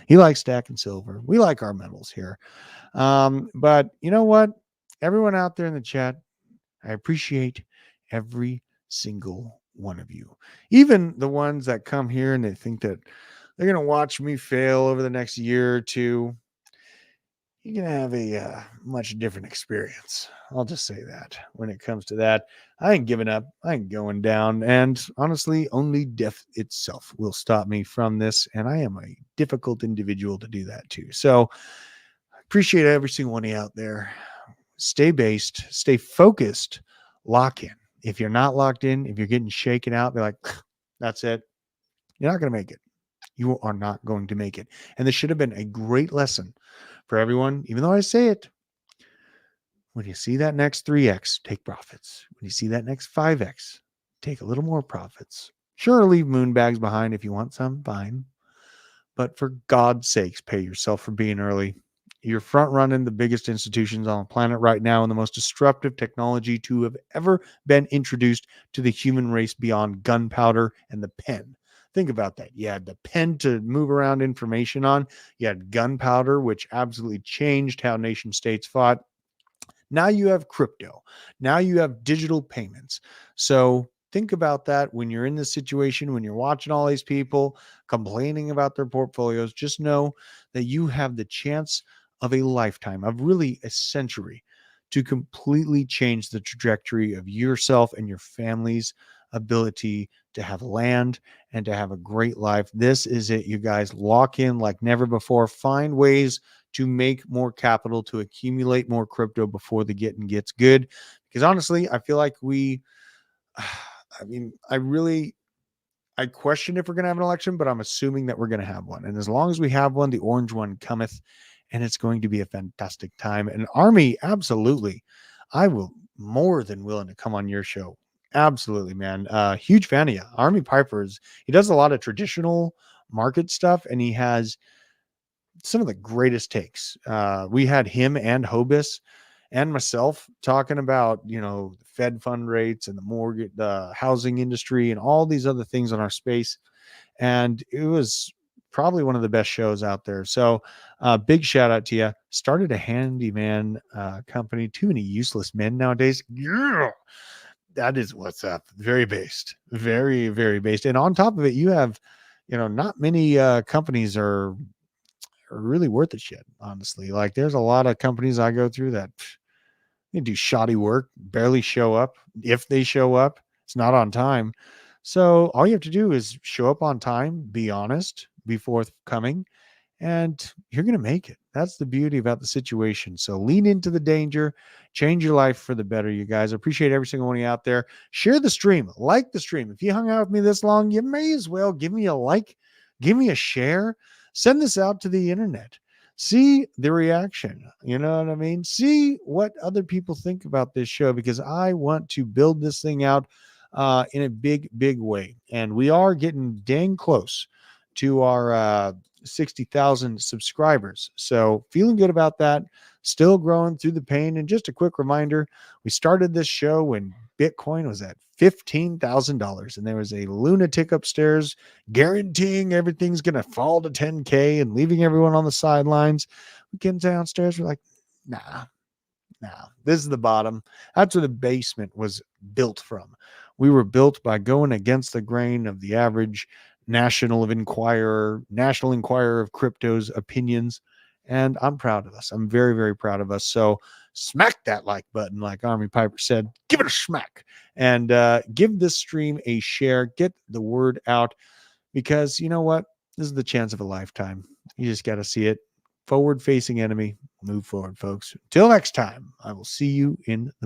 He likes stacking silver. We like our metals here. But you know what? Everyone out there in the chat, I appreciate every single one of you. Even the ones that come here and they think that they're going to watch me fail over the next year or two. You're going to have a much different experience. I'll just say that when it comes to that. I ain't giving up. I ain't going down. And honestly, only death itself will stop me from this. And I am a difficult individual to do that too. So I appreciate every single one of you out there. Stay based, stay focused, lock in. If you're not locked in, if you're getting shaken out, be like, that's it. You're not going to make it. You are not going to make it. And this should have been a great lesson for everyone, even though I say it. When you see that next 3x, take profits. When you see that next 5x, take a little more profits. Sure, leave moon bags behind if you want some, fine. But for God's sakes, pay yourself for being early. You're front running the biggest institutions on the planet right now and the most disruptive technology to have ever been introduced to the human race beyond gunpowder and the pen. Think about that. You had the pen to move around information on. You had gunpowder, which absolutely changed how nation states fought. Now you have crypto. Now you have digital payments. So think about that when you're in this situation, when you're watching all these people complaining about their portfolios. Just know that you have the chance of a lifetime, of really a century, to completely change the trajectory of yourself and your family's ability to have land and to have a great life. This is it, you guys. Lock in like never before. Find ways to make more capital, to accumulate more crypto before the getting gets good. Because honestly, I feel like I really I question if we're going to have an election, but I'm assuming that we're going to have one. And as long as we have one, the orange one cometh, and it's going to be a fantastic time. And Army, absolutely. I will more than willing to come on your show. Absolutely, man. Huge fan of you. Army Piper's, he does a lot of traditional market stuff, and he has some of the greatest takes. We had him and Hobus and myself talking about, Fed fund rates and the mortgage, the housing industry, and all these other things on our space. And it was probably one of the best shows out there. So big shout out to you. Started a handyman company. Too many useless men nowadays. Yeah, that is what's up. Very based. Very, very based. And on top of it, you have, not many companies are really worth a shit, honestly. Like there's a lot of companies I go through that they do shoddy work, barely show up. If they show up, it's not on time. So all you have to do is show up on time, be honest, be forthcoming, and you're going to make it. That's the beauty about the situation. So lean into the danger, change your life for the better, you guys. I appreciate every single one of you out there. Share the stream, like the stream. If you hung out with me this long, you may as well give me a like, give me a share, send this out to the internet. See the reaction. You know what I mean? See what other people think about this show, because I want to build this thing out in a big, big way. And we are getting dang close to our 60,000 subscribers. So feeling good about that, still growing through the pain. And just a quick reminder, we started this show when Bitcoin was at $15,000 and there was a lunatic upstairs guaranteeing everything's going to fall to 10K and leaving everyone on the sidelines. We get downstairs, we're like, nah, this is the bottom. That's where the basement was built from. We were built by going against the grain of the average National Enquirer of crypto's opinions. And I'm proud of us. I'm very, very proud of us. So smack that like button, like Army Piper said. Give it a smack and give this stream a share. Get the word out, because you know what? This is the chance of a lifetime. You just got to see it. Forward facing enemy. Move forward, folks. Till next time, I will see you in the